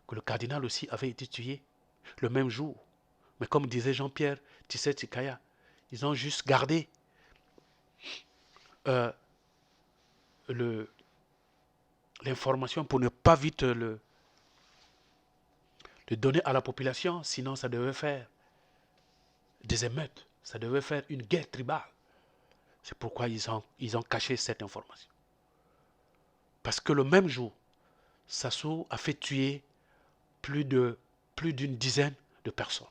que le cardinal aussi avait été tué le même jour. Mais comme disait Jean-Pierre Tisser-Chikaya, ils ont juste gardé l'information pour ne pas vite le donner à la population, sinon ça devait faire des émeutes, ça devait faire une guerre tribale. C'est pourquoi ils ont caché cette information. Parce que le même jour, Sassou a fait tuer plus d'une dizaine de personnes.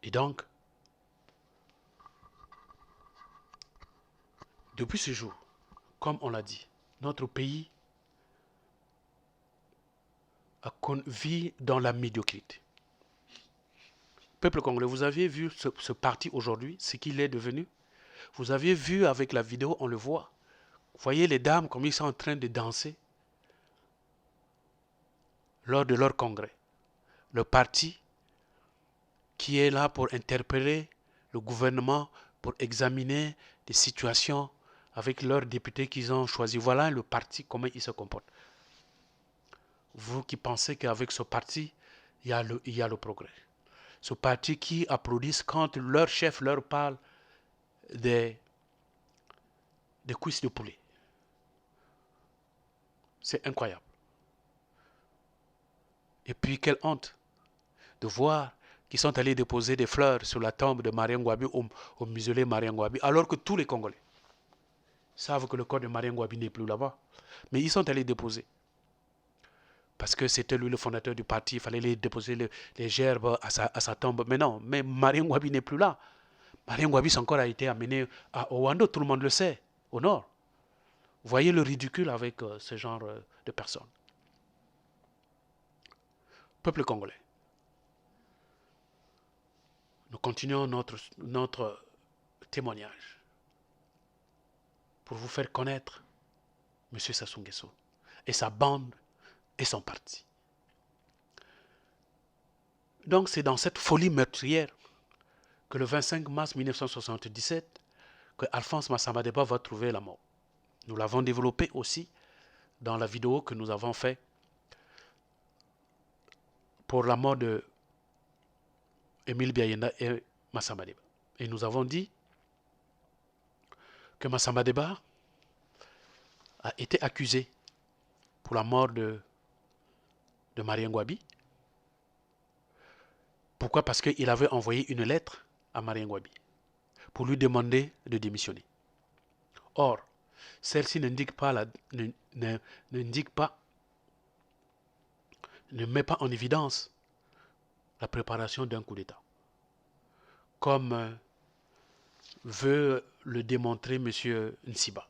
Et donc, depuis ce jour, comme on l'a dit, notre pays vit dans la médiocrité. Peuple congolais, vous aviez vu ce parti aujourd'hui, ce qu'il est devenu. Vous aviez vu avec la vidéo, on le voit. Vous voyez les dames comme ils sont en train de danser lors de leur congrès. Le parti qui est là pour interpeller le gouvernement, pour examiner des situations avec leurs députés qu'ils ont choisis. Voilà le parti, comment il se comporte. Vous qui pensez qu'avec ce parti, il y a le progrès. Ce parti qui applaudissent quand leur chef leur parle des cuisses de poulet. C'est incroyable. Et puis, quelle honte de voir qu'ils sont allés déposer des fleurs sur la tombe de Marien Ngouabi, au muselé Marien Ngouabi, alors que tous les Congolais savent que le corps de Marien Ngouabi n'est plus là-bas. Mais ils sont allés déposer. Parce que c'était lui le fondateur du parti, il fallait les déposer les gerbes à sa tombe. Mais non, mais Marien Ngouabi n'est plus là. Marien Ngouabi, son corps a été amené à Owando, tout le monde le sait, au nord. Vous voyez le ridicule avec ce genre de personnes. Peuple congolais, nous continuons notre témoignage pour vous faire connaître M. Sassou Nguesso et sa bande et son parti. Donc c'est dans cette folie meurtrière que le 25 mars 1977, que Alphonse Massamba Deba va trouver la mort. Nous l'avons développé aussi dans la vidéo que nous avons faite pour la mort de Émile Biayenda et Massamba Deba. Et nous avons dit que Massamba Deba a été accusé pour la mort de Marien Ngouabi. Pourquoi? Parce qu'il avait envoyé une lettre à Marien Ngouabi pour lui demander de démissionner. Or, celle-ci n'indique pas, ne met pas en évidence la préparation d'un coup d'État, comme veut le démontrer M. Nsiba.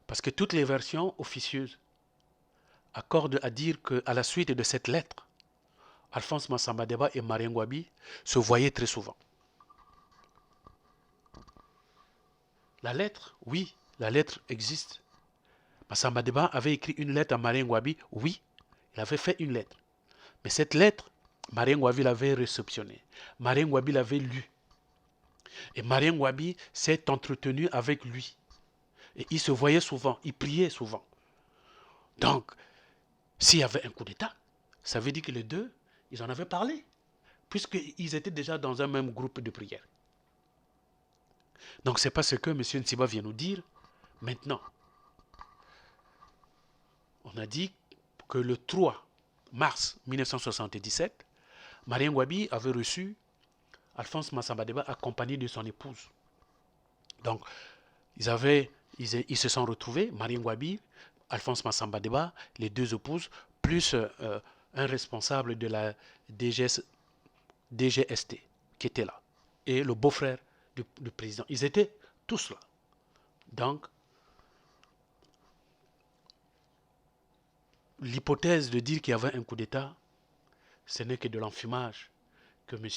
Parce que toutes les versions officieuses accordent à dire qu'à la suite de cette lettre, Alphonse Massamba Deba et Marien Ngouabi se voyaient très souvent. La lettre, oui, la lettre existe. Massamba Deba avait écrit une lettre à Marien Ngouabi, oui, il avait fait une lettre. Mais cette lettre, Marien Ngouabi l'avait réceptionnée. Marien Ngouabi l'avait lue. Et Marien Ngouabi s'est entretenu avec lui. Et ils se voyaient souvent, ils priaient souvent. Donc, s'il y avait un coup d'État, ça veut dire que les deux, ils en avaient parlé, puisqu'ils étaient déjà dans un même groupe de prière. Donc, ce n'est pas ce que M. Nsiba vient nous dire maintenant. On a dit que le 3 mars 1977, Marien Ngouabi avait reçu Alphonse Massamba Deba accompagné de son épouse. Donc, ils se sont retrouvés, Marien Ngouabi, Alphonse Massamba Deba, les deux épouses, plus un responsable de la DGST qui était là, et le beau-frère du président. Ils étaient tous là. Donc, l'hypothèse de dire qu'il y avait un coup d'État, ce n'est que de l'enfumage que M.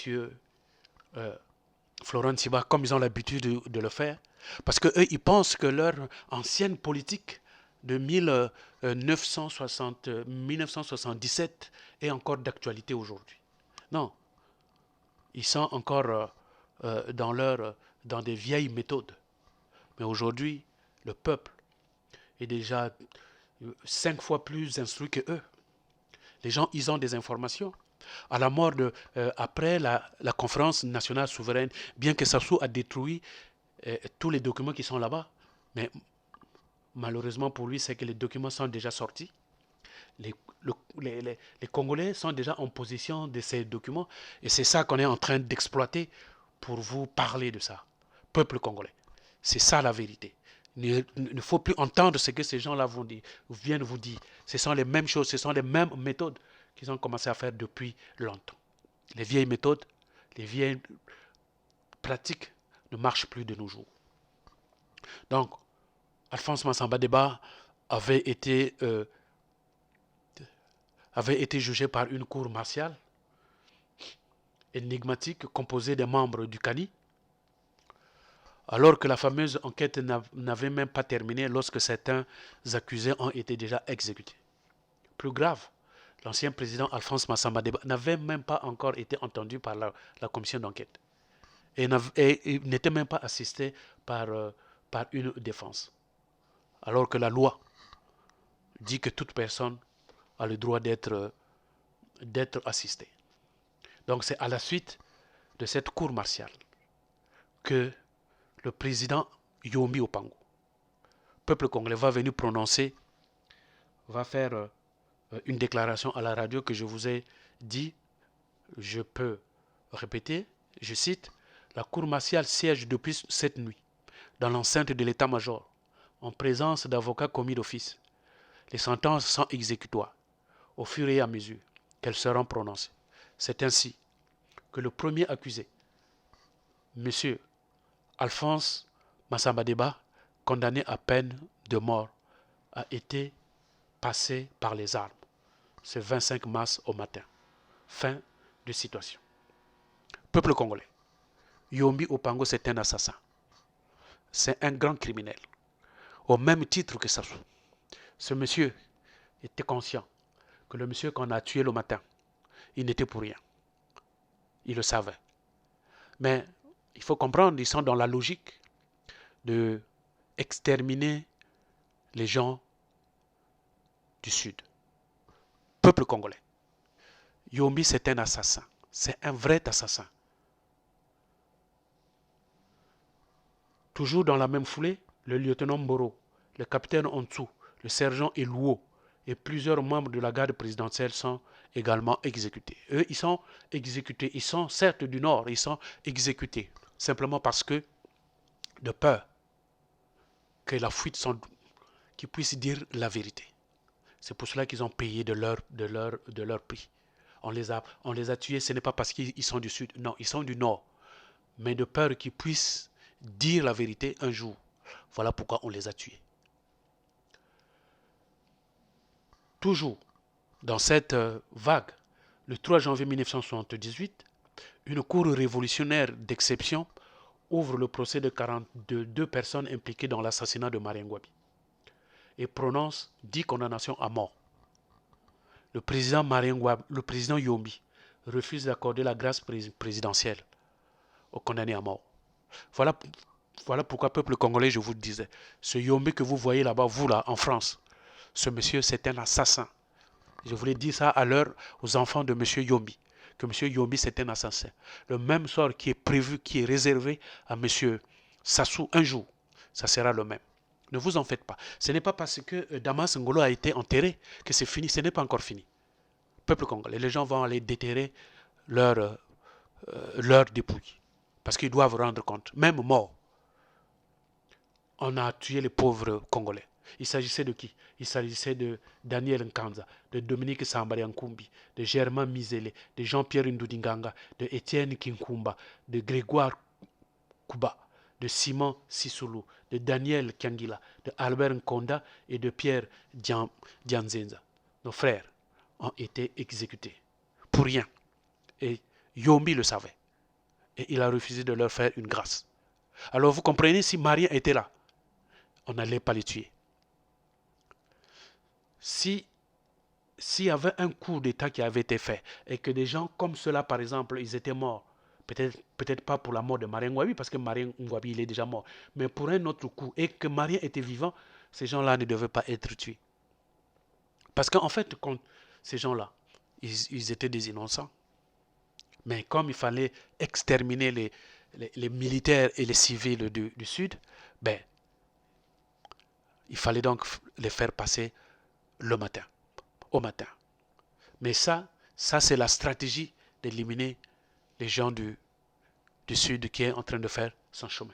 Florent Nsiba, comme ils ont l'habitude de le faire, parce qu'eux, ils pensent que leur ancienne politique de 1977 est encore d'actualité aujourd'hui. Non, ils sont encore dans des vieilles méthodes. Mais aujourd'hui, le peuple est déjà 5 fois plus instruit que eux. Les gens, ils ont des informations. À la mort après la conférence nationale souveraine, bien que Sassou a détruit tous les documents qui sont là-bas, mais malheureusement pour lui, c'est que les documents sont déjà sortis. Les Congolais sont déjà en possession de ces documents et c'est ça qu'on est en train d'exploiter pour vous parler de ça. Peuple congolais, c'est ça la vérité. Il ne faut plus entendre ce que ces gens-là viennent vous dire. Ce sont les mêmes choses, ce sont les mêmes méthodes qu'ils ont commencé à faire depuis longtemps. Les vieilles méthodes, les vieilles pratiques ne marchent plus de nos jours. Donc, Alphonse Massamba Deba avait été jugé par une cour martiale énigmatique composée des membres du CANI, alors que la fameuse enquête n'avait même pas terminé lorsque certains accusés ont été déjà exécutés. Plus grave, l'ancien président Alphonse Massamba Deba n'avait même pas encore été entendu par la commission d'enquête et il n'était même pas assisté par une défense. Alors que la loi dit que toute personne a le droit d'être assistée. Donc c'est à la suite de cette cour martiale que le président Yomi Opango, peuple congolais va venir prononcer, va faire une déclaration à la radio que je vous ai dit, je peux répéter, je cite, la cour martiale siège depuis cette nuit dans l'enceinte de l'état-major en présence d'avocats commis d'office. Les sentences sont exécutoires au fur et à mesure qu'elles seront prononcées. C'est ainsi que le premier accusé, M. Alphonse Massambadeba, condamné à peine de mort, a été passé par les armes ce 25 mars au matin. Fin de citation. Peuple congolais, Yombi Opango, c'est un assassin. C'est un grand criminel. Au même titre que Sassou. Ce monsieur était conscient que le monsieur qu'on a tué le matin, il n'était pour rien. Il le savait. Mais il faut comprendre, ils sont dans la logique de exterminer les gens du Sud. Peuple congolais. Yombi, c'est un assassin. C'est un vrai assassin. Toujours dans la même foulée, le lieutenant Mboro, le capitaine Ontsou, le sergent Elouo et plusieurs membres de la garde présidentielle sont également exécutés. Eux, ils sont exécutés. Ils sont certes du Nord, ils sont exécutés. Simplement parce que, de peur que la fuite qu'ils puissent dire la vérité. C'est pour cela qu'ils ont payé de leur prix. On les a tués, ce n'est pas parce qu'ils sont du Sud. Non, ils sont du Nord. Mais de peur qu'ils puissent dire la vérité un jour. Voilà pourquoi on les a tués. Toujours dans cette vague, le 3 janvier 1978, une cour révolutionnaire d'exception ouvre le procès de 42 personnes impliquées dans l'assassinat de Marien Ngouabi et prononce 10 condamnations à mort. Le président Yombi refuse d'accorder la grâce présidentielle aux condamnés à mort. Voilà pourquoi, peuple congolais, je vous le disais, ce Yombi que vous voyez là-bas, vous là, en France, ce monsieur, c'est un assassin. Je voulais dire ça à l'heure aux enfants de monsieur Yombi, que monsieur Yombi, c'est un assassin. Le même sort qui est prévu, qui est réservé à monsieur Sassou un jour, ça sera le même. Ne vous en faites pas. Ce n'est pas parce que Damas Ngolo a été enterré que c'est fini. Ce n'est pas encore fini. Peuple congolais, les gens vont aller déterrer leur dépouille. Parce qu'ils doivent rendre compte. Même mort, on a tué les pauvres Congolais. Il s'agissait de qui? Il s'agissait de Daniel Nkanza, de Dominique Sambari Nkumbi, de Germain Mizele, de Jean-Pierre Ndoudinganga, de Étienne Kinkumba, de Grégoire Kuba, de Simon Sissoulou, de Daniel Kiangila, de Albert Nkonda et de Pierre Dianzenza. Nos frères ont été exécutés pour rien. Et Yombi le savait. Et il a refusé de leur faire une grâce. Alors vous comprenez, si Marien était là, on n'allait pas les tuer. S'il y avait un coup d'État qui avait été fait et que des gens comme ceux-là, par exemple, ils étaient morts, peut-être pas pour la mort de Marien Ngouabi, parce que Marien Ngouabi, il est déjà mort, mais pour un autre coup, et que Marien était vivant, ces gens-là ne devaient pas être tués. Parce qu'en fait, ces gens-là, ils étaient des innocents. Mais comme il fallait exterminer les militaires et les civils du Sud, ben, il fallait donc les faire passer au matin. Mais ça c'est la stratégie d'éliminer les gens du Sud qui est en train de faire son chemin.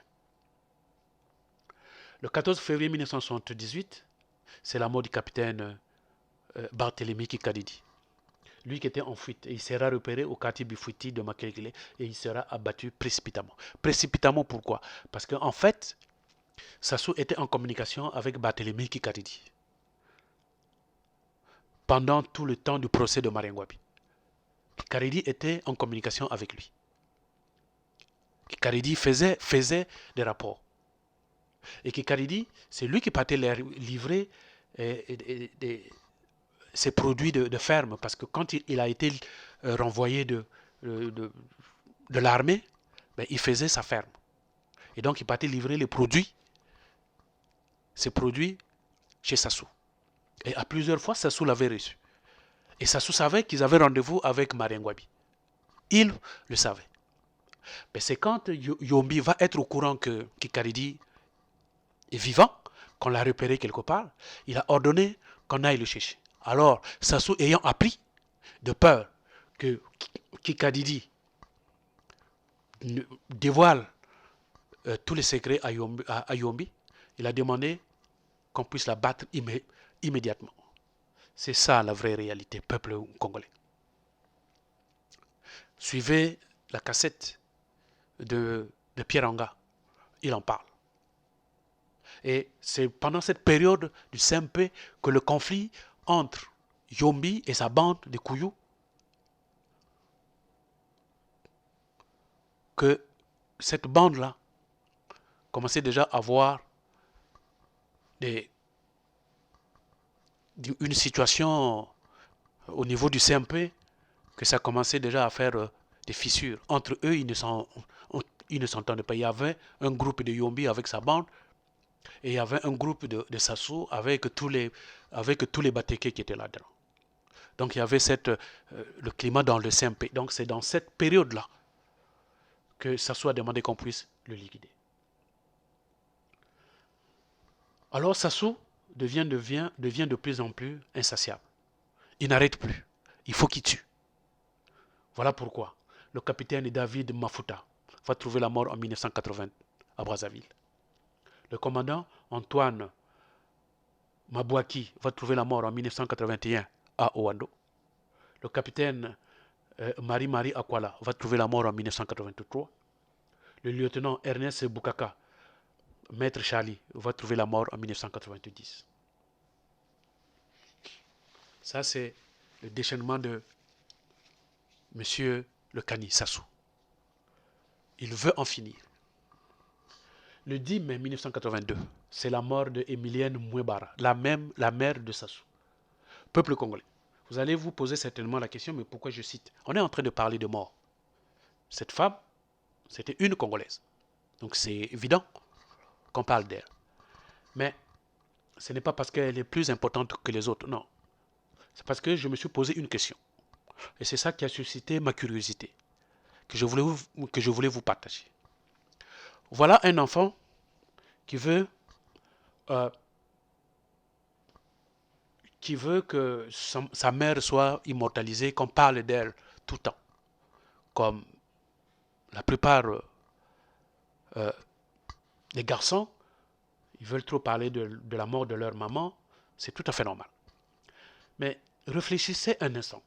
Le 14 février 1978, c'est la mort du capitaine Barthélemy Kikadidi. Lui qui était en fuite, et il sera repéré au quartier Bifouiti de Makelele et il sera abattu précipitamment. Précipitamment pourquoi? Parce qu'en fait, Sassou était en communication avec Barthélemy Kikadidi pendant tout le temps du procès de Marien Ngouabi. Kikadidi était en communication avec lui. Kikadidi faisait des rapports. Et Kikadidi, c'est lui qui partait livrer ses produits de ferme, parce que quand il a été renvoyé de l'armée, ben, il faisait sa ferme. Et donc il partait livrer ses produits chez Sassou. Et à plusieurs fois, Sassou l'avait reçu. Et Sassou savait qu'ils avaient rendez-vous avec Marien Ngouabi. Il le savait. Mais c'est quand Yombi va être au courant que Kikadidi est vivant, qu'on l'a repéré quelque part, il a ordonné qu'on aille le chercher. Alors, Sassou ayant appris, de peur que Kikadidi dévoile tous les secrets à Yombi, il a demandé qu'on puisse la battre immédiatement. C'est ça la vraie réalité, peuple congolais. Suivez la cassette de Pierre Anga, il en parle. Et c'est pendant cette période du CMP que le conflit entre Yombi et sa bande de Kouyou, que cette bande-là commençait déjà à avoir une situation au niveau du CMP, que ça commençait déjà à faire des fissures. Entre eux, ils ne s'entendaient pas. Il y avait un groupe de Yombi avec sa bande, et il y avait un groupe de Sassou avec tous les Batéké qui étaient là-dedans. Donc il y avait le climat dans le CMP. Donc c'est dans cette période-là que Sassou a demandé qu'on puisse le liquider. Alors Sassou devient de plus en plus insatiable. Il n'arrête plus. Il faut qu'il tue. Voilà pourquoi le capitaine David Mafuta va trouver la mort en 1980 à Brazzaville. Le commandant Antoine Mabouaki va trouver la mort en 1981 à Ouando. Le capitaine Marie Akwala va trouver la mort en 1983. Le lieutenant Ernest Boukaka, maître Charlie, va trouver la mort en 1990. Ça, c'est le déchaînement de Monsieur le Kani Sassou. Il veut en finir. Le 10 mai 1982, c'est la mort de Emilienne Mouebara, la mère de Sassou. Peuple congolais. Vous allez vous poser certainement la question, mais pourquoi je cite? On est en train de parler de mort. Cette femme, c'était une Congolaise. Donc c'est évident qu'on parle d'elle. Mais ce n'est pas parce qu'elle est plus importante que les autres, non. C'est parce que je me suis posé une question. Et c'est ça qui a suscité ma curiosité, que je voulais vous partager. Voilà un enfant qui veut que sa mère soit immortalisée, qu'on parle d'elle tout le temps. Comme la plupart des garçons, ils veulent trop parler de la mort de leur maman, c'est tout à fait normal. Mais réfléchissez un instant.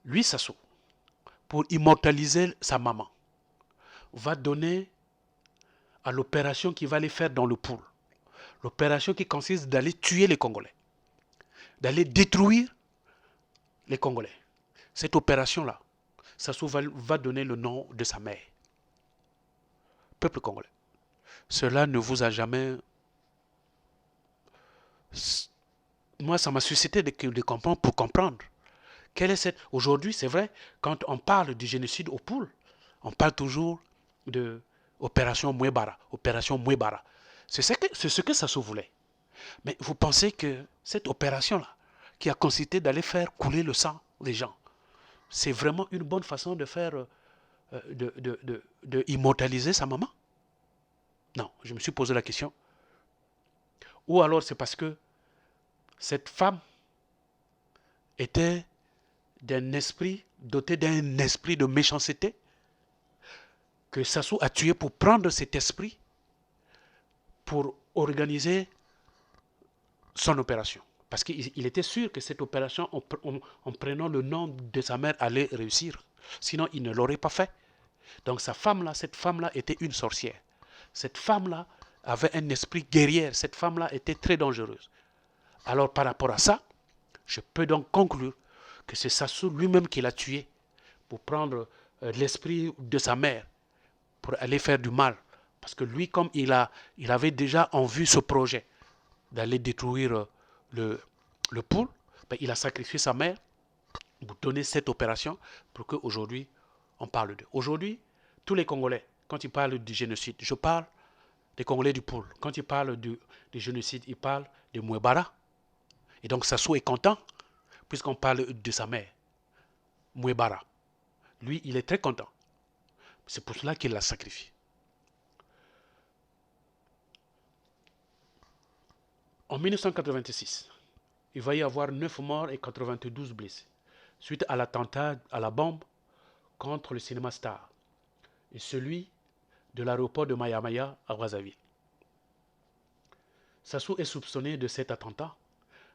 Lui, Sassou, pour immortaliser sa maman, va donner à l'opération qu'il va aller faire dans le pool. L'opération qui consiste d'aller tuer les Congolais, d'aller détruire les Congolais. Cette opération-là, Sassou va donner le nom de sa mère. Peuple congolais. Cela ne vous a jamais... Moi, ça m'a suscité de comprendre pour comprendre. Quelle est cette... Aujourd'hui, c'est vrai, quand on parle du génocide au Poul, on parle toujours de opération Mouebara. Opération Mouebara. C'est ce que Sassou voulait. Mais vous pensez que cette opération-là, qui a consisté d'aller faire couler le sang des gens, c'est vraiment une bonne façon de faire, de immortaliser sa maman? Non, je me suis posé la question. Ou alors c'est parce que cette femme était dotée d'un esprit de méchanceté, que Sassou a tué pour prendre cet esprit pour organiser son opération. Parce qu'il était sûr que cette opération, en prenant le nom de sa mère, allait réussir. Sinon, il ne l'aurait pas fait. Donc cette femme-là était une sorcière. Cette femme-là avait un esprit guerrier. Cette femme-là était très dangereuse. Alors par rapport à ça, je peux donc conclure que c'est Sassou lui-même qui l'a tué pour prendre l'esprit de sa mère, pour aller faire du mal. Parce que lui, comme il avait déjà en vue ce projet d'aller détruire le Poul, ben, il a sacrifié sa mère pour donner cette opération pour qu'aujourd'hui, on parle d'eux. Aujourd'hui, tous les Congolais, quand ils parlent du génocide, je parle des Congolais du Poul. Quand ils parlent du génocide, ils parlent de Mouebara. Et donc Sassou est content, puisqu'on parle de sa mère, Mouebara. Lui, il est très content. C'est pour cela qu'il l'a sacrifié. En 1986, il va y avoir 9 morts et 92 blessés, suite à l'attentat à la bombe contre le cinéma Star et celui de l'aéroport de Maya à Brazzaville. Sassou est soupçonné de cet attentat,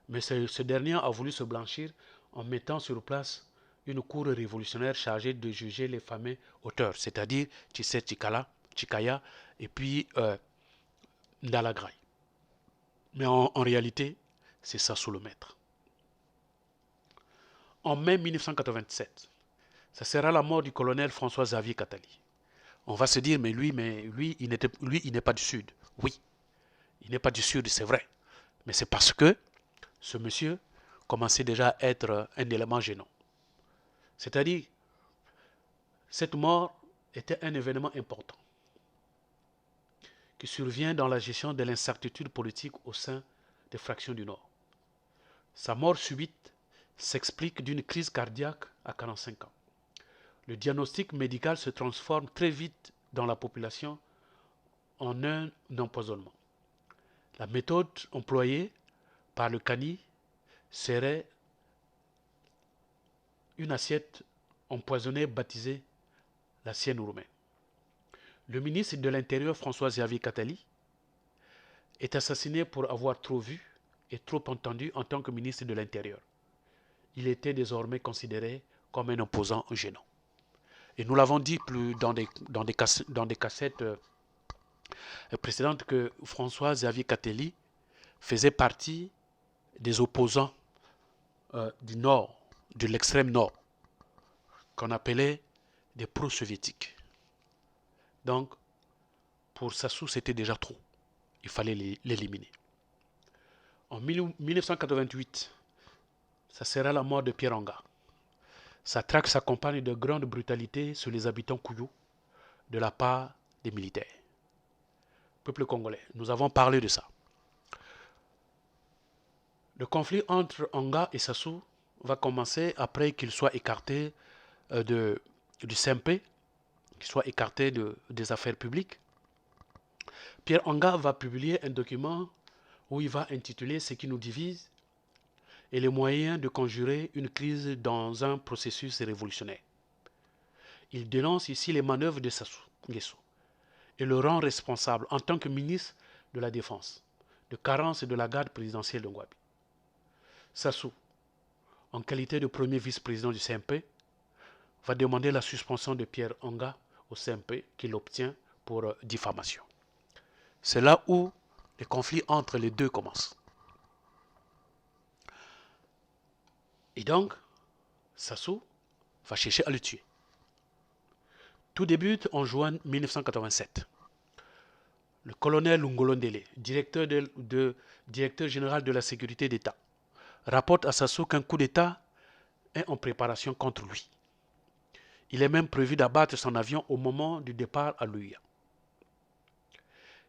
mais ce dernier a voulu se blanchir en mettant sur place une cour révolutionnaire chargée de juger les fameux auteurs, c'est-à-dire Tissé Chikaya et puis Ndalagraï. Mais en réalité, c'est Sassou le maître. En mai 1987, ça sera la mort du colonel François-Xavier Catali. On va se dire, mais lui, il n'est pas du Sud. Oui, il n'est pas du Sud, c'est vrai. Mais c'est parce que ce monsieur commençait déjà à être un élément gênant. C'est-à-dire, cette mort était un événement important qui survient dans la gestion de l'incertitude politique au sein des fractions du Nord. Sa mort subite s'explique d'une crise cardiaque à 45 ans. Le diagnostic médical se transforme très vite dans la population en un empoisonnement. La méthode employée par le CANI serait une assiette empoisonnée baptisée la sienne roumaine. Le ministre de l'Intérieur François-Xavier Catali est assassiné pour avoir trop vu et trop entendu en tant que ministre de l'Intérieur. Il était désormais considéré comme un opposant gênant. Et nous l'avons dit plus dans des cassettes précédentes que François-Xavier Catali faisait partie des opposants du Nord, de l'extrême Nord, qu'on appelait des pro-soviétiques. Donc, pour Sassou, c'était déjà trop. Il fallait l'éliminer. En 1988, ça sera la mort de Pierre Anga. Sa traque s'accompagne de grandes brutalités sur les habitants Kouyou de la part des militaires. Peuple congolais, nous avons parlé de ça. Le conflit entre Anga et Sassou va commencer après qu'il soit écarté du CMP, qu'il soit écarté des affaires publiques. Pierre Anga va publier un document où il va intituler Ce qui nous divise et les moyens de conjurer une crise dans un processus révolutionnaire. Il dénonce ici les manœuvres de Sassou Nguesso et le rend responsable en tant que ministre de la Défense de carence de la garde présidentielle de Ngouabi. Sassou, en qualité de premier vice-président du CMP, va demander la suspension de Pierre Anga au CMP qu'il obtient pour diffamation. C'est là où les conflits entre les deux commencent. Et donc, Sassou va chercher à le tuer. Tout débute en juin 1987. Le colonel Lungolondele, directeur général de la sécurité d'État, rapporte à Sassou qu'un coup d'État est en préparation contre lui. Il est même prévu d'abattre son avion au moment du départ à Luya.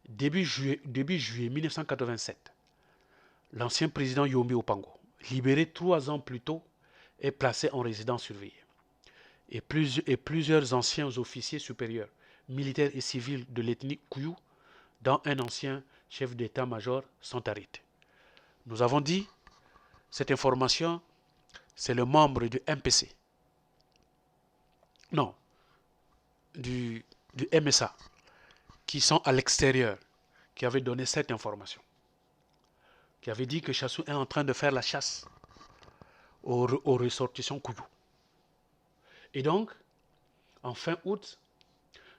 Début juillet 1987, l'ancien président Yombi Opango, libéré 3 ans plus tôt, est placé en résidence surveillée. Et plusieurs anciens officiers supérieurs, militaires et civils de l'ethnie Kouyou, dont un ancien chef d'état-major, sont arrêtés. Nous avons dit, cette information, c'est le membre du MPC. Non, du MSA, qui sont à l'extérieur, qui avaient donné cette information, qui avait dit que Sassou est en train de faire la chasse aux ressortissants Kouyou. Et donc, en fin août,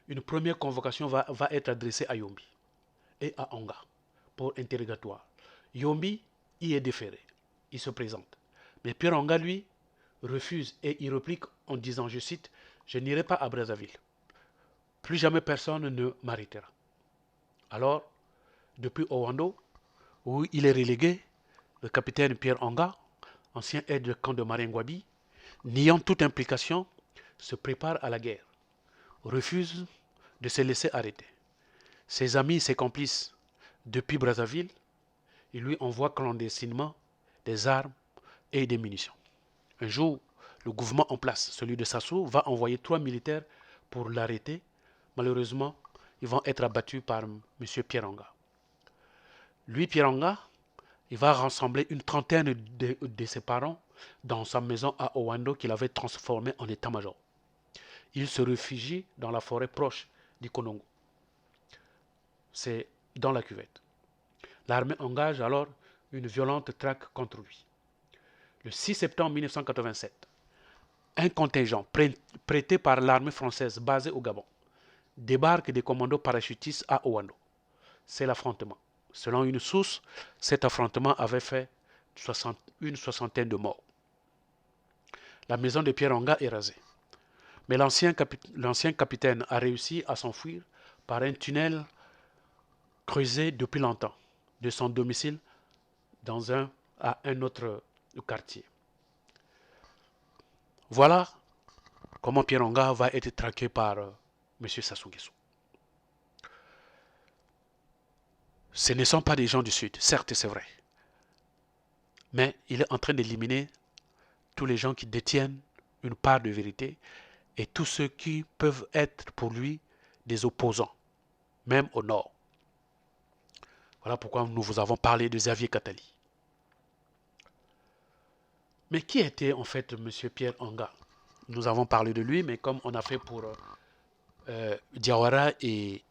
une première convocation va être adressée à Yombi et à Anga pour interrogatoire. Yombi y est déféré, il se présente. Mais Pierre Anga, lui, refuse et il réplique en disant, je cite, « Je n'irai pas à Brazzaville. Plus jamais personne ne m'arrêtera. » Alors, depuis Owando, où il est relégué, le capitaine Pierre Anga, ancien aide de camp de Marien Ngouabi, niant toute implication, se prépare à la guerre, refuse de se laisser arrêter. Ses amis, ses complices, depuis Brazzaville, ils lui envoient clandestinement des armes et des munitions. Un jour, le gouvernement en place, celui de Sassou, va envoyer 3 militaires pour l'arrêter. Malheureusement, ils vont être abattus par M. Pierre Anga. Lui, Pierre Anga, il va rassembler une trentaine de ses parents dans sa maison à Owando qu'il avait transformée en état-major. Il se réfugie dans la forêt proche du Konongo. C'est dans la cuvette. L'armée engage alors une violente traque contre lui. Le 6 septembre 1987, un contingent prêté par l'armée française basée au Gabon débarque des commandos parachutistes à Owando. C'est l'affrontement. Selon une source, cet affrontement avait fait une soixantaine de morts. La maison de Pierre Onga est rasée. Mais l'ancien capitaine a réussi à s'enfuir par un tunnel creusé depuis longtemps de son domicile à un autre quartier. Voilà comment Pierre Onga va être traqué par M. Sassou Nguesso. Ce ne sont pas des gens du Sud, certes c'est vrai. Mais il est en train d'éliminer tous les gens qui détiennent une part de vérité et tous ceux qui peuvent être pour lui des opposants, même au Nord. Voilà pourquoi nous vous avons parlé de Xavier Katali. Mais qui était en fait M. Pierre Onga? Nous avons parlé de lui, mais comme on a fait pour Diawara et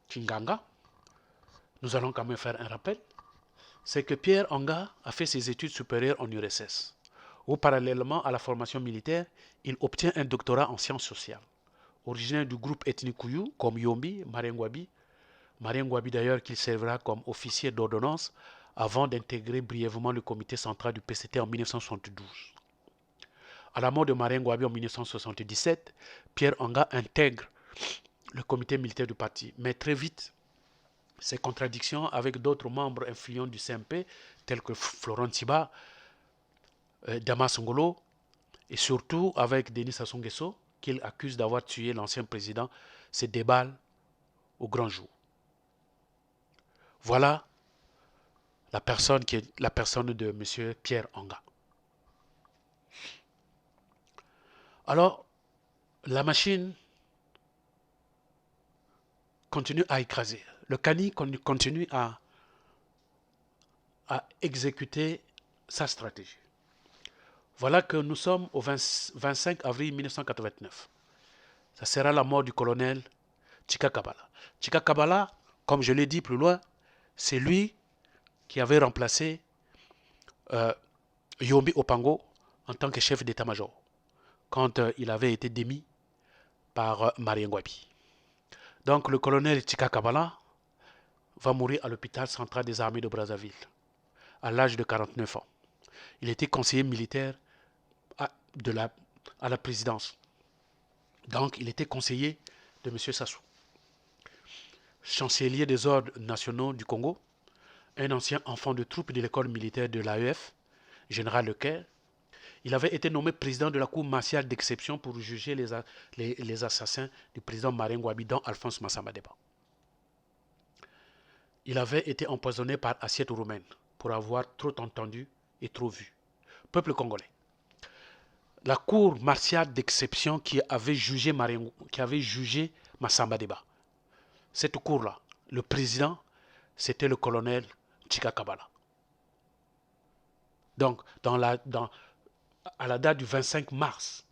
Chinganga, nous allons quand même faire un rappel. C'est que Pierre Onga a fait ses études supérieures en URSS, où parallèlement à la formation militaire, il obtient un doctorat en sciences sociales. Originaire du groupe ethnique Kouyou, comme Yombi, Mariengwabi d'ailleurs qu'il servira comme officier d'ordonnance avant d'intégrer brièvement le comité central du PCT en 1972. À la mort de Mariengwabi en 1977, Pierre Onga intègre le comité militaire du parti, mais très vite, ses contradictions avec d'autres membres influents du CMP, tels que Florent Tiba, Damas Ngolo, et surtout avec Denis Sassou Nguesso, qu'il accuse d'avoir tué l'ancien président, se déballent au grand jour. Voilà la personne de M. Pierre Onga. Alors, la machine continue à écraser. Le CANI continue à exécuter sa stratégie. Voilà que nous sommes au 25 avril 1989. Ça sera la mort du colonel Chika Kabala. Chika Kabala, comme je l'ai dit plus loin, c'est lui qui avait remplacé Yombi Opango en tant que chef d'état-major quand il avait été démis par Mariengwabi. Donc le colonel Chika Kabala va mourir à l'hôpital central des armées de Brazzaville à l'âge de 49 ans. Il était conseiller militaire à la présidence. Donc il était conseiller de M. Sassou. Chancelier des ordres nationaux du Congo, un ancien enfant de troupe de l'école militaire de l'AEF, général Leclerc. Il avait été nommé président de la cour martiale d'exception pour juger les assassins du président Mariengwabi, dont Alphonse Massamba Deba. Il avait été empoisonné par assiette roumaine pour avoir trop entendu et trop vu. Peuple congolais. La cour martiale d'exception qui avait jugé Massamba Deba. Cette cour-là, le président, c'était le colonel Chika Kabala. Donc, à la date du 25 mars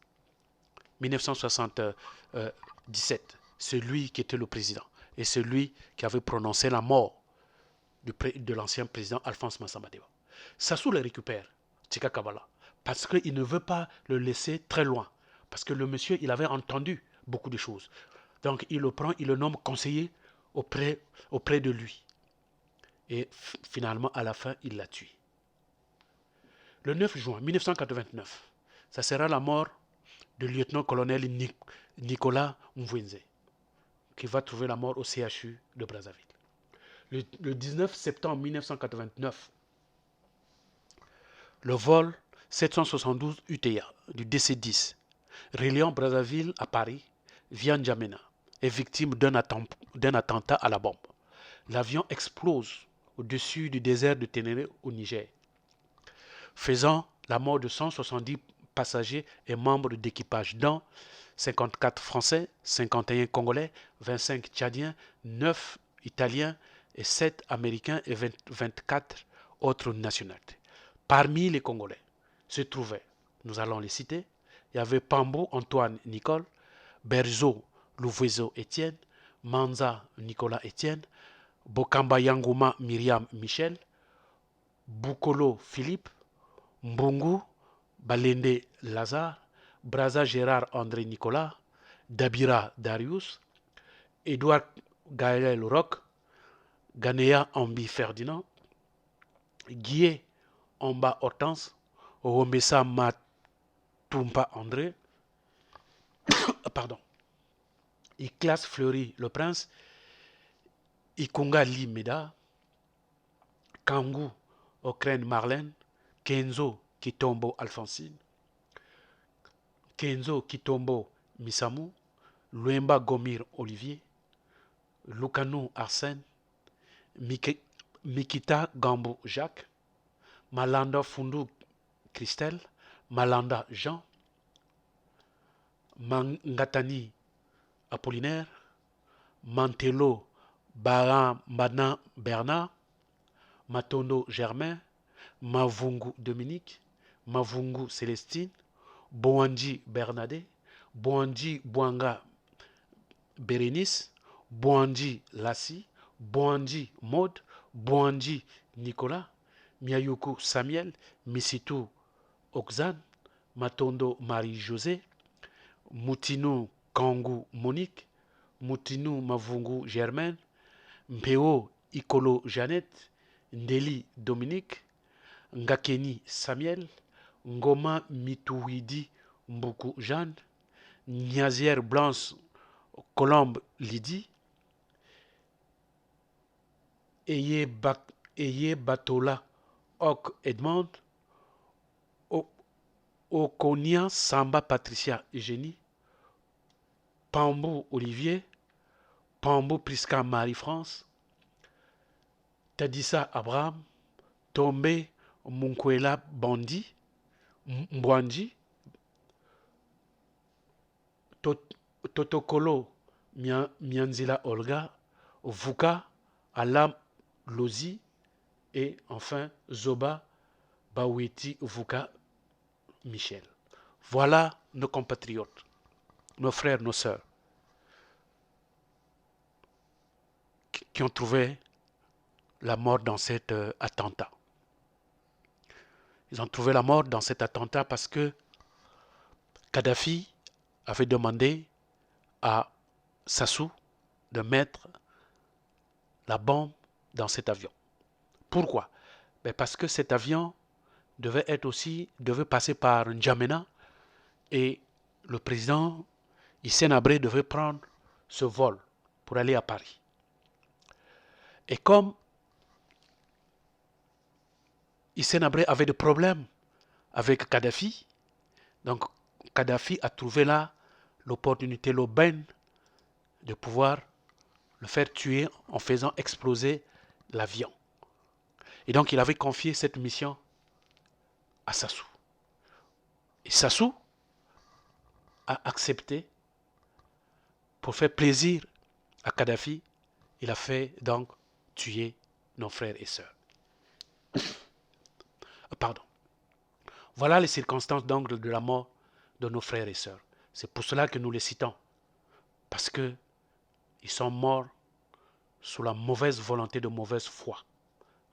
1977, c'est lui qui était le président. Et c'est lui qui avait prononcé la mort de l'ancien président Alphonse Massamba Deba. Sassou le récupère, Chika Kabala, parce qu'il ne veut pas le laisser très loin. Parce que le monsieur, il avait entendu beaucoup de choses. Donc, il le prend, il le nomme conseiller auprès de lui. Et finalement, à la fin, il l'a tué. Le 9 juin 1989, ça sera la mort du lieutenant-colonel Nicolas Mvwenze, qui va trouver la mort au CHU de Brazzaville. Le 19 septembre 1989, le vol 772 UTA du DC-10, reliant Brazzaville à Paris, via N'Djamena, est victime d'un attentat à la bombe. L'avion explose au-dessus du désert de Ténéré au Niger, faisant la mort de 170 passagers et membres d'équipage, dont 54 Français, 51 Congolais, 25 Tchadiens, 9 Italiens et 7 Américains et 24 autres nationalités. Parmi les Congolais se trouvaient, nous allons les citer, il y avait Pambo Antoine Nicole, Berzo Louvezo Étienne, Manza Nicolas Étienne, Bokamba Yangouma Myriam Michel, Boukolo Philippe, Mbungu Balende Lazare, Braza Gérard André Nicolas, Dabira Darius, Edouard Gaël Roch, Ganea Ambi Ferdinand, Guillet Omba Hortense, Rombessa Matumpa André, pardon, Iklas Fleury Le Prince, Ikunga Limeda, Kangu Okren Marlène, Kenzo Kitombo Alphonsine, Kenzo Kitombo Misamu, Luemba Gomir Olivier, Lukanou Arsène, Mikita Gambo Jacques, Malanda Fundu Christelle, Malanda Jean, Mangatani Apollinaire, Mantelo Barambana Bernard, Matondo Germain, Mavungu Dominique, Mavungu Célestine, Boandi Bernadette, Boandi Boanga Bérénice, Boandi Lassi, Boandi Maud, Boandi Nicolas, Miayuku Samuel, Misitu Oxane, Matondo Marie-José, Moutinou Kangu Monique, Moutinou Mavungu Germaine, Mpeo Ikolo Jeannette, Ndeli Dominique, Ngakeni Samuel, Ngoma Mitouidi Mbuku Jeanne, Niazière Blanche Colombe Lydie, Eye Batola Ok Edmond, Okonia Samba Patricia Eugénie, Pambou Olivier, Pambou Prisca Marie-France, Tadissa Abraham, Tombe Munkwela Bandi, Mbwandi, Totokolo Mianzila Olga, Vuka Alam Lozi et enfin Zoba Baweti Vuka Michel. Voilà nos compatriotes, nos frères, nos sœurs, qui ont trouvé la mort dans cet attentat. Ils ont trouvé la mort dans cet attentat parce que Kadhafi avait demandé à Sassou de mettre la bombe dans cet avion. Pourquoi? Parce que cet avion devait passer par N'Djamena et le président Hissène Habré devait prendre ce vol pour aller à Paris. Et comme Hissène Habré avait des problèmes avec Kadhafi, donc Kadhafi a trouvé là l'opportunité, l'aubaine de pouvoir le faire tuer en faisant exploser l'avion. Et donc il avait confié cette mission à Sassou. Et Sassou a accepté pour faire plaisir à Kadhafi. Il a fait donc tuer nos frères et sœurs. Pardon. Voilà les circonstances donc de la mort de nos frères et sœurs. C'est pour cela que nous les citons. Parce que ils sont morts sous la mauvaise volonté de mauvaise foi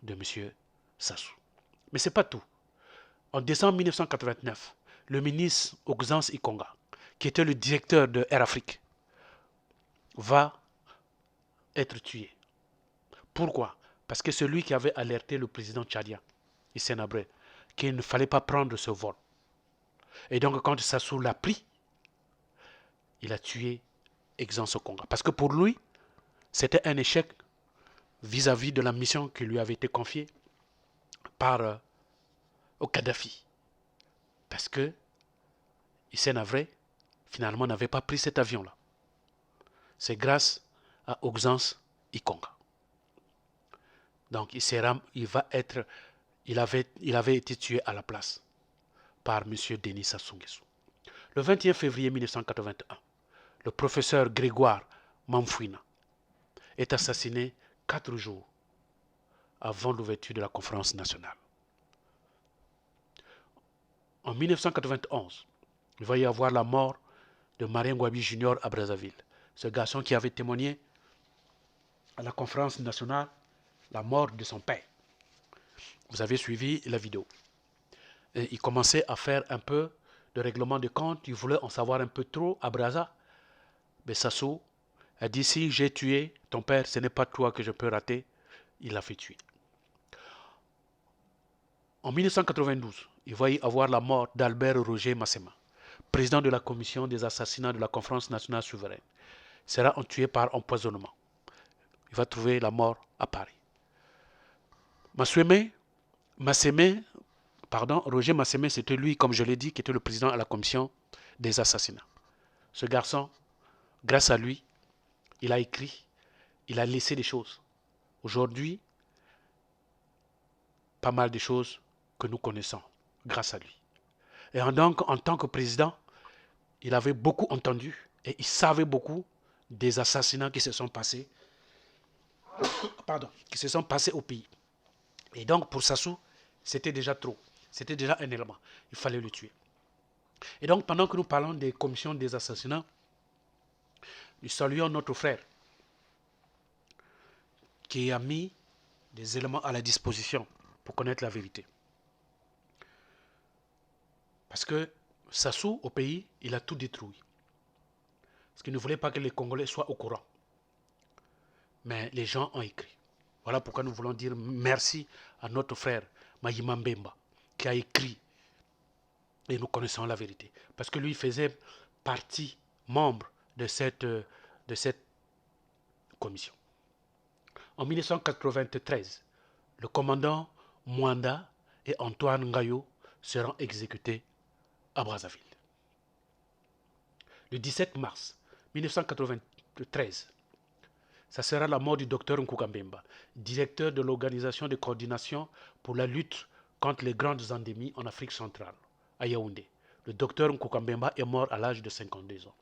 de M. Sassou. Mais ce n'est pas tout. En décembre 1989, le ministre Oxens Ikonga, qui était le directeur de Air Afrique, va être tué. Pourquoi? Parce que c'est lui qui avait alerté le président tchadien, Hissène Habré, qu'il ne fallait pas prendre ce vol. Et donc quand Sassou l'a pris, il a tué Oxens Ikonga. Parce que pour lui, c'était un échec vis-à-vis de la mission qui lui avait été confiée par Kadhafi. Parce que Hissène Habré, finalement, n'avait pas pris cet avion-là. C'est grâce à Oxens Ikonga. Donc, il avait été tué à la place par M. Denis Sassou Nguesso. Le 21 février 1981, le professeur Grégoire Mamfouina est assassiné 4 jours avant l'ouverture de la conférence nationale. En 1991, il va y avoir la mort de Marien Ngouabi Jr. à Brazzaville. Ce garçon qui avait témoigné à la conférence nationale la mort de son père. Vous avez suivi la vidéo. Et il commençait à faire un peu de règlement de compte. Il voulait en savoir un peu trop à Brazza. Mais Sassou a dit, si j'ai tué ton père, ce n'est pas toi que je peux rater. Il l'a fait tuer. En 1992, il va y avoir la mort d'Albert Roger Massema, président de la commission des assassinats de la conférence nationale souveraine. Il sera tué par empoisonnement. Il va trouver la mort à Paris. Roger Massémé, c'était lui, comme je l'ai dit, qui était le président à la commission des assassinats. Ce garçon, grâce à lui, il a écrit, il a laissé des choses. Aujourd'hui, pas mal de choses que nous connaissons grâce à lui. Et donc, en tant que président, il avait beaucoup entendu et il savait beaucoup des assassinats qui se sont passés, au pays. Et donc, pour Sassou, c'était déjà trop. C'était déjà un élément. Il fallait le tuer. Et donc, pendant que nous parlons des commissions des assassinats, nous saluons notre frère qui a mis des éléments à la disposition pour connaître la vérité. Parce que Sassou, au pays, il a tout détruit. Parce qu'il ne voulait pas que les Congolais soient au courant. Mais les gens ont écrit. Voilà pourquoi nous voulons dire merci à notre frère Mahima Mbemba qui a écrit. Et nous connaissons la vérité. Parce que lui faisait partie, membre de cette commission. En 1993, le commandant Mwanda et Antoine Ngayo seront exécutés à Brazzaville. Le 17 mars 1993, ça sera la mort du docteur Nkukambemba, directeur de l'organisation de coordination pour la lutte contre les grandes endémies en Afrique centrale, à Yaoundé. Le docteur Nkukambemba est mort à l'âge de 52 ans.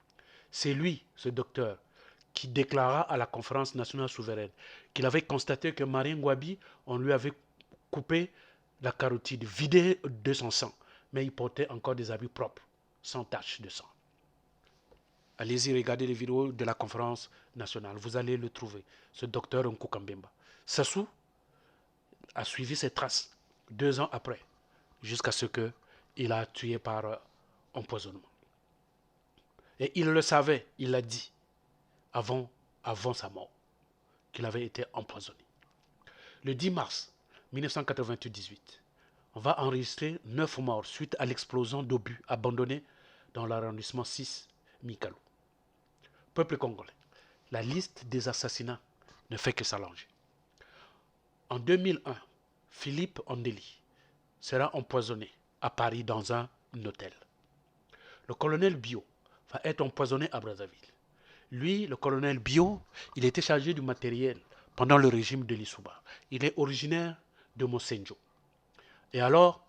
C'est lui, ce docteur, qui déclara à la conférence nationale souveraine qu'il avait constaté que Marien Ngouabi, on lui avait coupé la carotide, vidé de son sang, mais il portait encore des habits propres, sans tache de sang. Allez-y regarder les vidéos de la conférence nationale, vous allez le trouver, ce docteur Nkukambemba. Sassou a suivi ses traces 2 ans après, jusqu'à ce qu'il a tué par empoisonnement. Et il le savait, il l'a dit, avant sa mort, qu'il avait été empoisonné. Le 10 mars 1998, on va enregistrer 9 morts suite à l'explosion d'obus abandonnés dans l'arrondissement 6, Mikalo. Peuple congolais, la liste des assassinats ne fait que s'allonger. En 2001, Philippe Ondeli sera empoisonné à Paris dans un hôtel. Le colonel Bio va être empoisonné à Brazzaville. Lui, le colonel Bio, il était chargé du matériel pendant le régime de Lissouba. Il est originaire de Mosenjo. Et alors,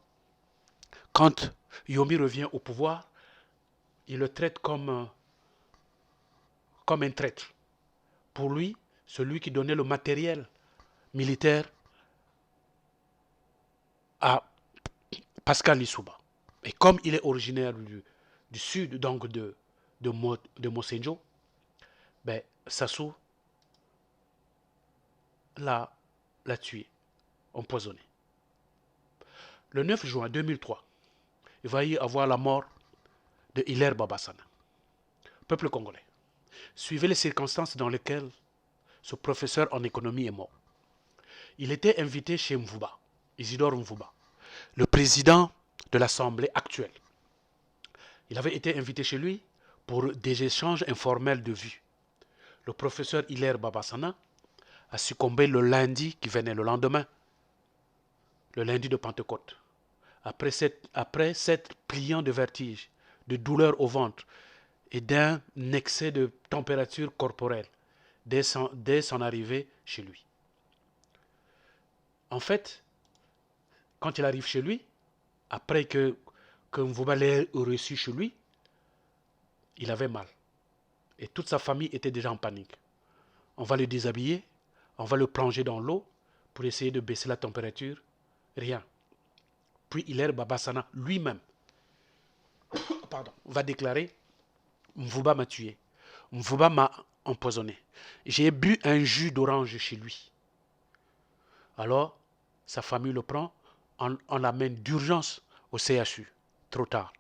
quand Yomi revient au pouvoir, il le traite comme un traître. Pour lui, celui qui donnait le matériel militaire à Pascal Lissouba. Et comme il est originaire du sud, donc de Mosenjo, ben, Sassou l'a tué, empoisonné. Le 9 juin 2003, il va y avoir la mort de Hilaire Babassana. Peuple congolais, suivez les circonstances dans lesquelles ce professeur en économie est mort. Il était invité chez Mvuba, Isidore Mvuba, le président de l'Assemblée actuelle. Il avait été invité chez lui pour des échanges informels de vues. Le professeur Hilaire Babassana a succombé le lundi qui venait, le lendemain, le lundi de Pentecôte. Après s'être pliant de vertige, de douleur au ventre et d'un excès de température corporelle dès son arrivée chez lui. En fait, quand il arrive chez lui, après que Mvuba l'ait reçu chez lui, il avait mal. Et toute sa famille était déjà en panique. On va le déshabiller, on va le plonger dans l'eau pour essayer de baisser la température. Rien. Puis Hilaire Babassana lui-même va déclarer Mvouba m'a tué. Mvouba m'a empoisonné. J'ai bu un jus d'orange chez lui. Alors, sa famille le prend, on l'amène d'urgence au CHU. Trop tard.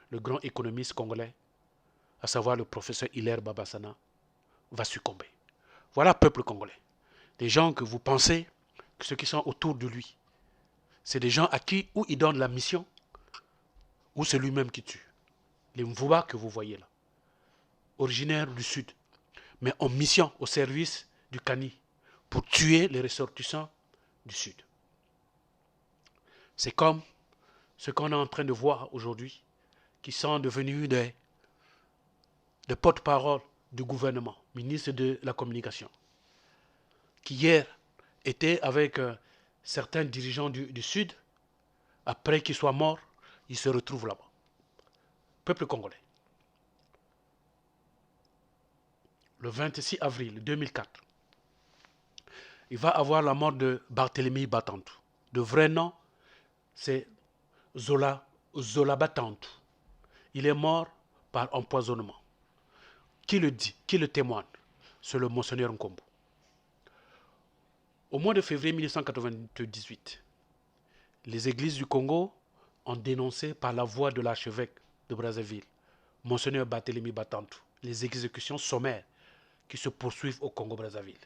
Le grand économiste congolais, à savoir le professeur Hilaire Babassana, va succomber. Voilà le peuple congolais. Des gens que vous pensez que ceux qui sont autour de lui, c'est des gens à qui ou il donne la mission, ou c'est lui-même qui tue. Les Mvouba que vous voyez là, originaires du Sud, mais en mission au service du Kani, pour tuer les ressortissants du Sud. C'est comme ce qu'on est en train de voir aujourd'hui, qui sont devenus des porte-parole du gouvernement, ministre de la communication, qui hier était avec certains dirigeants du Sud. Après qu'ils soient morts, ils se retrouvent là-bas. Peuple congolais. Le 26 avril 2004, il va avoir la mort de Barthélemy Batantou. De vrai nom, c'est Zola Batantou. Il est mort par empoisonnement. Qui le dit? Qui le témoigne? C'est le Monseigneur Nkombo. Au mois de février 1998, les églises du Congo ont dénoncé par la voix de l'archevêque de Brazzaville, Monseigneur Barthélemy Batantou, les exécutions sommaires qui se poursuivent au Congo-Brazzaville,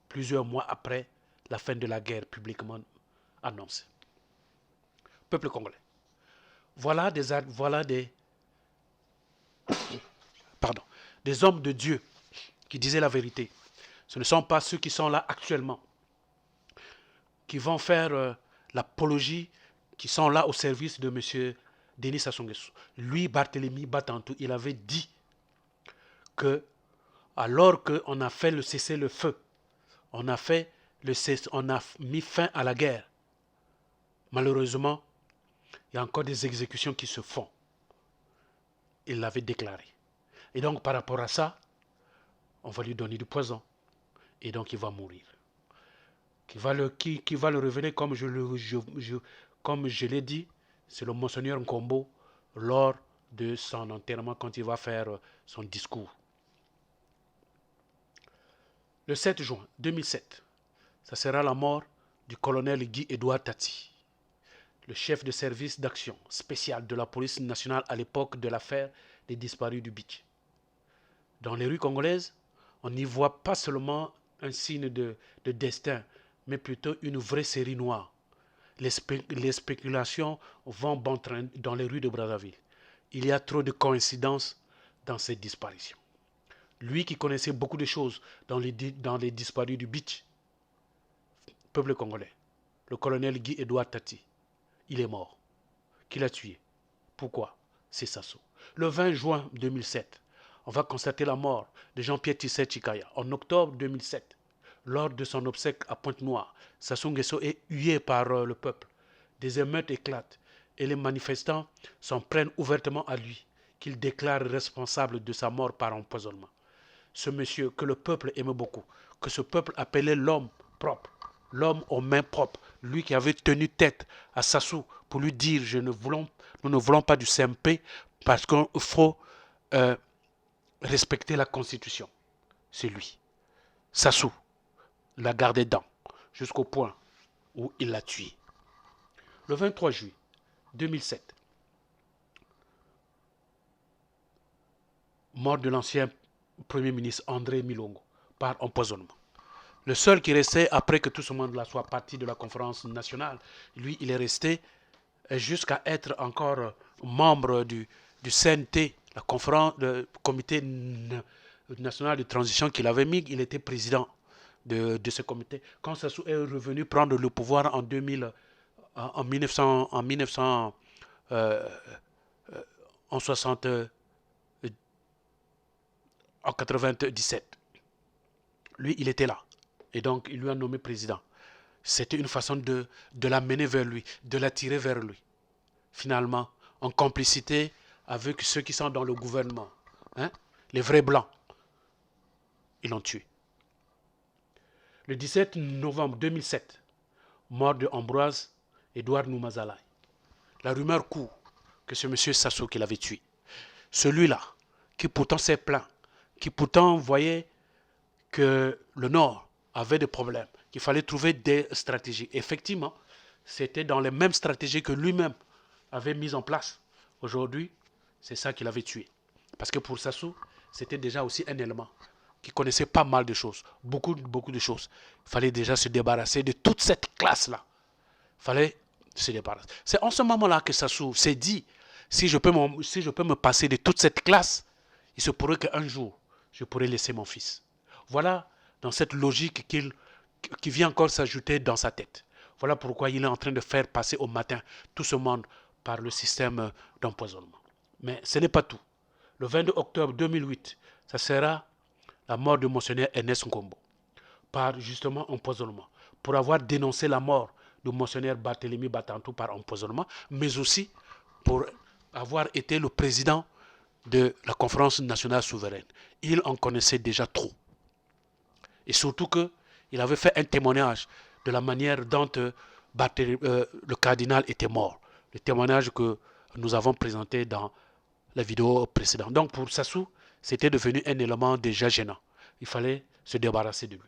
plusieurs mois après la fin de la guerre publiquement annoncée. Peuple congolais, voilà des hommes de Dieu qui disaient la vérité. Ce ne sont pas ceux qui sont là actuellement, qui vont faire l'apologie, qui sont là au service de M. Denis Sassou Nguesso. Lui, Barthélemy Batantou, il avait dit que alors qu'on a fait le cessez-le-feu, on a mis fin à la guerre, malheureusement, il y a encore des exécutions qui se font. Il l'avait déclaré. Et donc, par rapport à ça, on va lui donner du poison. Et donc, il va mourir. Qui va le révéler, comme je l'ai dit, c'est le Monseigneur Nkombo lors de son enterrement, quand il va faire son discours. Le 7 juin 2007, ça sera la mort du colonel Guy-Édouard Tati, le chef de service d'action spéciale de la police nationale à l'époque de l'affaire des disparus du Beach. Dans les rues congolaises, on n'y voit pas seulement un signe de destin, mais plutôt une vraie série noire. Les spéculations vont bon train dans les rues de Brazzaville. Il y a trop de coïncidences dans cette disparition. Lui qui connaissait beaucoup de choses dans les disparus du Beach, peuple congolais, le colonel Guy-Édouard Tati, il est mort. Qui l'a tué? Pourquoi? C'est Sassou. Le 20 juin 2007, on va constater la mort de Jean-Pierre Tissé Chikaya. En octobre 2007, lors de son obsèque à Pointe-Noire, Sassou Nguesso est hué par le peuple. Des émeutes éclatent et les manifestants s'en prennent ouvertement à lui, qu'il déclare responsable de sa mort par empoisonnement. Ce monsieur que le peuple aimait beaucoup, que ce peuple appelait l'homme propre, l'homme aux mains propres, lui qui avait tenu tête à Sassou pour lui dire nous ne voulons pas du CMP parce qu'il faut respecter la Constitution. C'est lui. Sassou l'a gardé dedans jusqu'au point où il l'a tué. Le 23 juillet 2007, mort de l'ancien Premier ministre André Milongo par empoisonnement. Le seul qui restait après que tout ce monde-là soit parti de la conférence nationale, lui, il est resté jusqu'à être encore membre du CNT, le comité national de transition qu'il avait mis. Il était président de ce comité. Quand Sassou est revenu prendre le pouvoir en 97, lui, il était là. Et donc, il lui a nommé président. C'était une façon de l'amener vers lui, de l'attirer vers lui. Finalement, en complicité avec ceux qui sont dans le gouvernement, les vrais blancs, ils l'ont tué. Le 17 novembre 2007, mort de Ambroise Edouard Noumazalaï. La rumeur court que c'est M. Sassou qui l'avait tué. Celui-là, qui pourtant s'est plaint, qui pourtant voyait que le Nord avait des problèmes, qu'il fallait trouver des stratégies. Effectivement, c'était dans les mêmes stratégies que lui-même avait mises en place. Aujourd'hui, c'est ça qu'il avait tué. Parce que pour Sassou, c'était déjà aussi un élément qui connaissait pas mal de choses, beaucoup de choses. Il fallait déjà se débarrasser de toute cette classe-là. Il fallait se débarrasser. C'est en ce moment-là que Sassou s'est dit, si je peux me passer de toute cette classe, il se pourrait qu'un jour, je pourrais laisser mon fils. Voilà dans cette logique qui vient encore s'ajouter dans sa tête. Voilà pourquoi il est en train de faire passer au matin tout ce monde par le système d'empoisonnement. Mais ce n'est pas tout. Le 22 octobre 2008, ça sera la mort de Monseigneur Ernest Nkombo par justement empoisonnement, pour avoir dénoncé la mort de Monseigneur Barthélemy Batantou par empoisonnement, mais aussi pour avoir été le président de la conférence nationale souveraine. Il en connaissait déjà trop. Et surtout qu'il avait fait un témoignage de la manière dont le cardinal était mort. Le témoignage que nous avons présenté dans la vidéo précédente. Donc pour Sassou, c'était devenu un élément déjà gênant. Il fallait se débarrasser de lui.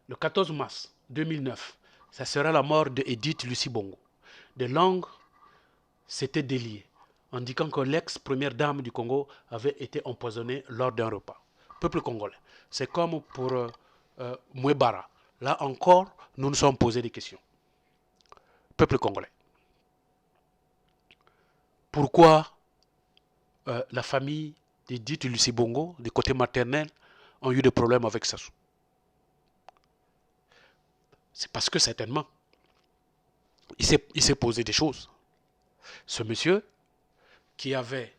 Le 14 mars 2009, ça sera la mort de Edith Lucie Bongo. Des langues s'étaient déliées, indiquant que l'ex-première dame du Congo avait été empoisonnée lors d'un repas. Peuple congolais, c'est comme pour Mouebara. Là encore, nous nous sommes posé des questions. Peuple congolais. Pourquoi la famille d'Edith Lucie Bongo, du côté maternel, ont eu des problèmes avec Sassou? C'est parce que certainement, il s'est posé des choses. Ce monsieur qui avait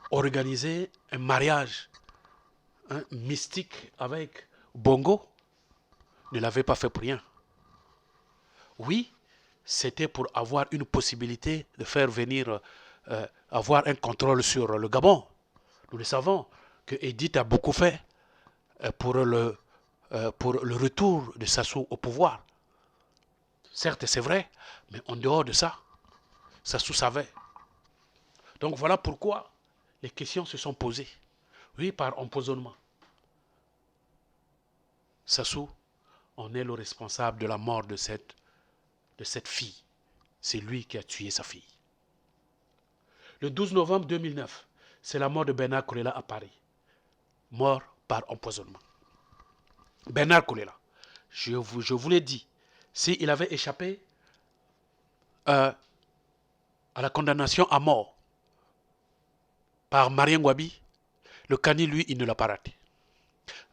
organisé un mariage mystique avec Bongo ne l'avait pas fait pour rien. Oui, c'était pour avoir une possibilité de faire venir, avoir un contrôle sur le Gabon. Nous le savons que Edith a beaucoup fait pour le retour de Sassou au pouvoir. Certes, c'est vrai, mais en dehors de ça, Sassou savait. Donc voilà pourquoi les questions se sont posées. Oui, par empoisonnement. Sassou, on est le responsable de la mort de cette fille. C'est lui qui a tué sa fille. Le 12 novembre 2009, c'est la mort de Bernard Kolela à Paris. Mort par empoisonnement. Bernard Kolela, je vous l'ai dit, s'il avait échappé à la condamnation à mort par Marien Ngouabi, le Kani, lui, il ne l'a pas raté.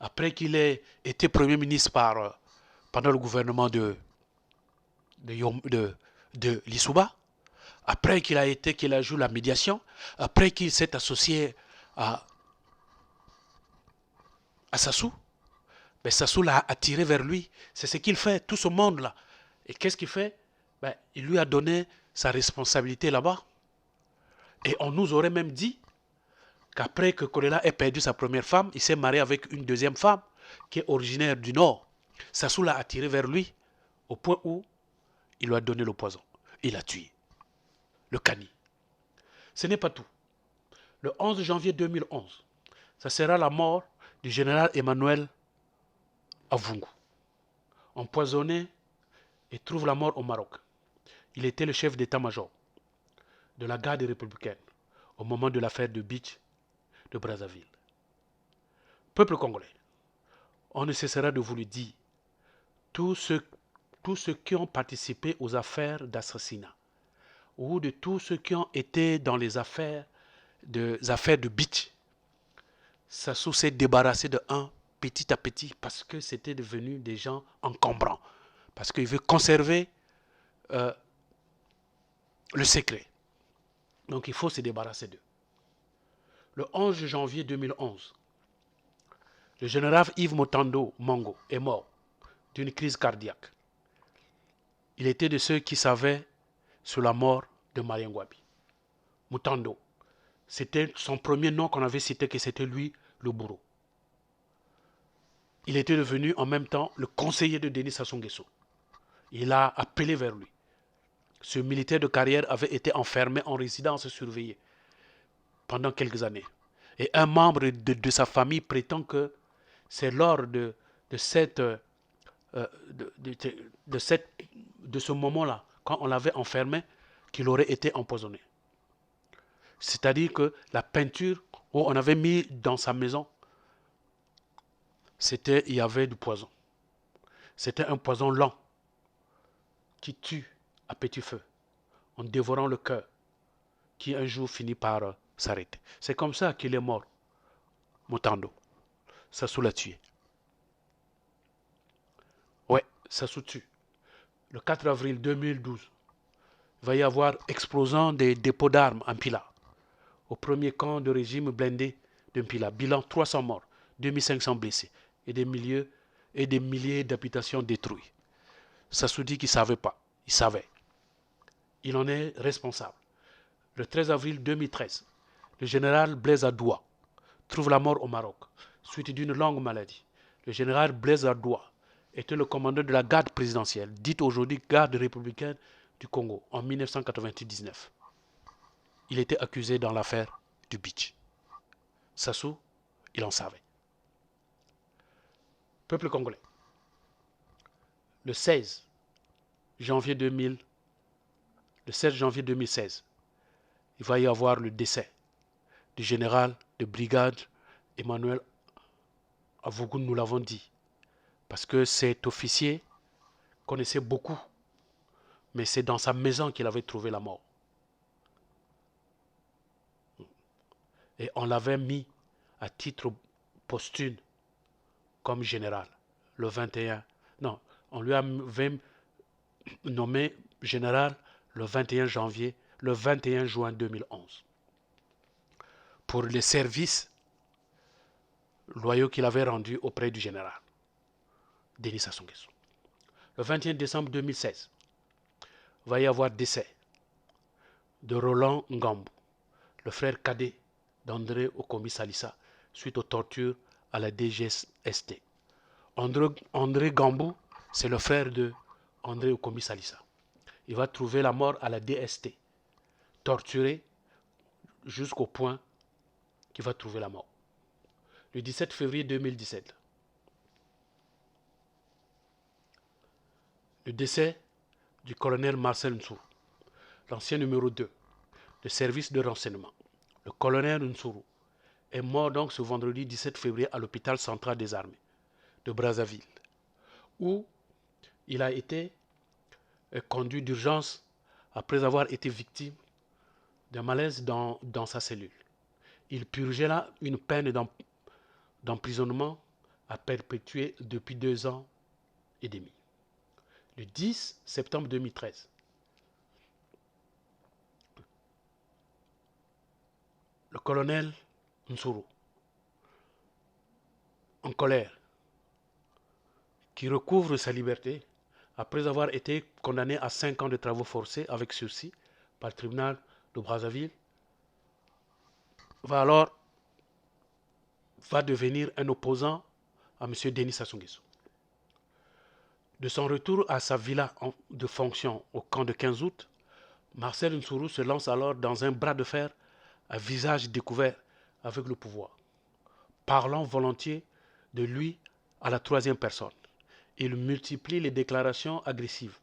Après qu'il ait été Premier ministre pendant le gouvernement de Lissouba, après qu'il a joué la médiation, après qu'il s'est associé à Sassou, ben Sassou l'a attiré vers lui. C'est ce qu'il fait, tout ce monde-là. Et qu'est-ce qu'il fait? Ben, il lui a donné sa responsabilité là-bas. Et on nous aurait même dit qu'après que Kolela ait perdu sa première femme, il s'est marié avec une deuxième femme qui est originaire du Nord. Sassou l'a attiré vers lui au point où il lui a donné le poison. Il l'a tué. Le Kani. Ce n'est pas tout. Le 11 janvier 2011, ça sera la mort du général Emmanuel Avungu, empoisonné et trouve la mort au Maroc. Il était le chef d'état-major de la garde républicaine au moment de l'affaire de Beach de Brazzaville. Peuple congolais, on ne cessera de vous le dire, tous ceux qui ont participé aux affaires d'assassinat ou de tous ceux qui ont été dans les affaires de Beach, Sassou s'est débarrassé de un petit à petit parce que c'était devenu des gens encombrants. Parce qu'il veut conserver le secret. Donc il faut se débarrasser d'eux. Le 11 janvier 2011, le général Yves Motando Mongo est mort d'une crise cardiaque. Il était de ceux qui savaient sur la mort de Marien Ngouabi. Motando, c'était son premier nom qu'on avait cité, que c'était lui le bourreau. Il était devenu en même temps le conseiller de Denis Sassou Nguesso. Il a appelé vers lui. Ce militaire de carrière avait été enfermé en résidence surveillée pendant quelques années. Et un membre de sa famille prétend que c'est lors de cette, de ce moment-là, quand on l'avait enfermé, qu'il aurait été empoisonné. C'est-à-dire que la peinture où on avait mis dans sa maison, il y avait du poison. C'était un poison lent qui tue à petit feu, en dévorant le cœur, qui un jour finit par s'arrêter. C'est comme ça qu'il est mort, Mutando. Sassou l'a tué. Ouais, Sassou tue. Le 4 avril 2012, il va y avoir explosion des dépôts d'armes en Pila, au premier camp de régime blindé de Pila. Bilan 300 morts, 2500 blessés et des milliers d'habitations détruites. Sassou dit qu'il ne savait pas. Il savait. Il en est responsable. Le 13 avril 2013, le général Blaise Adoua trouve la mort au Maroc, suite d'une longue maladie. Le général Blaise Adoua était le commandeur de la garde présidentielle, dite aujourd'hui garde républicaine du Congo, en 1999. Il était accusé dans l'affaire du Beach. Sassou, il en savait. Peuple congolais. Le 16 janvier 2016, il va y avoir le décès du général de brigade Emmanuel Avougou, nous l'avons dit. Parce que cet officier connaissait beaucoup, mais c'est dans sa maison qu'il avait trouvé la mort. Et on l'avait mis à titre posthume comme général le 21. Non, on lui avait nommé général le 21 juin 2011. Pour les services loyaux qu'il avait rendus auprès du général Denis Sassou Nguesso. Le 21 décembre 2016, il va y avoir décès de Roland Ngambou, le frère cadet d'André Okomi Salissa, suite aux tortures à la DGST. André Ngambou, c'est le frère de André Okomi Salissa. Il va trouver la mort à la DST, torturé jusqu'au point qu'il va trouver la mort. Le 17 février 2017, le décès du colonel Marcel Nsourou, l'ancien numéro 2 de service de renseignement. Le colonel Nsourou est mort donc ce vendredi 17 février à l'hôpital central des armées de Brazzaville, où il a été conduit d'urgence après avoir été victime d'un malaise dans sa cellule. Il purgeait là une peine d'emprisonnement à perpétuer depuis 2 ans et demi. Le 10 septembre 2013, le colonel Nsourou, en colère, qui recouvre sa liberté après avoir été condamné à 5 ans de travaux forcés avec sursis par le tribunal de Brazzaville, va devenir un opposant à M. Denis Sassou Nguesso. De son retour à sa villa de fonction au camp de 15 août, Marcel Nsourou se lance alors dans un bras de fer à visage découvert avec le pouvoir, parlant volontiers de lui à la troisième personne. Il multiplie les déclarations agressives,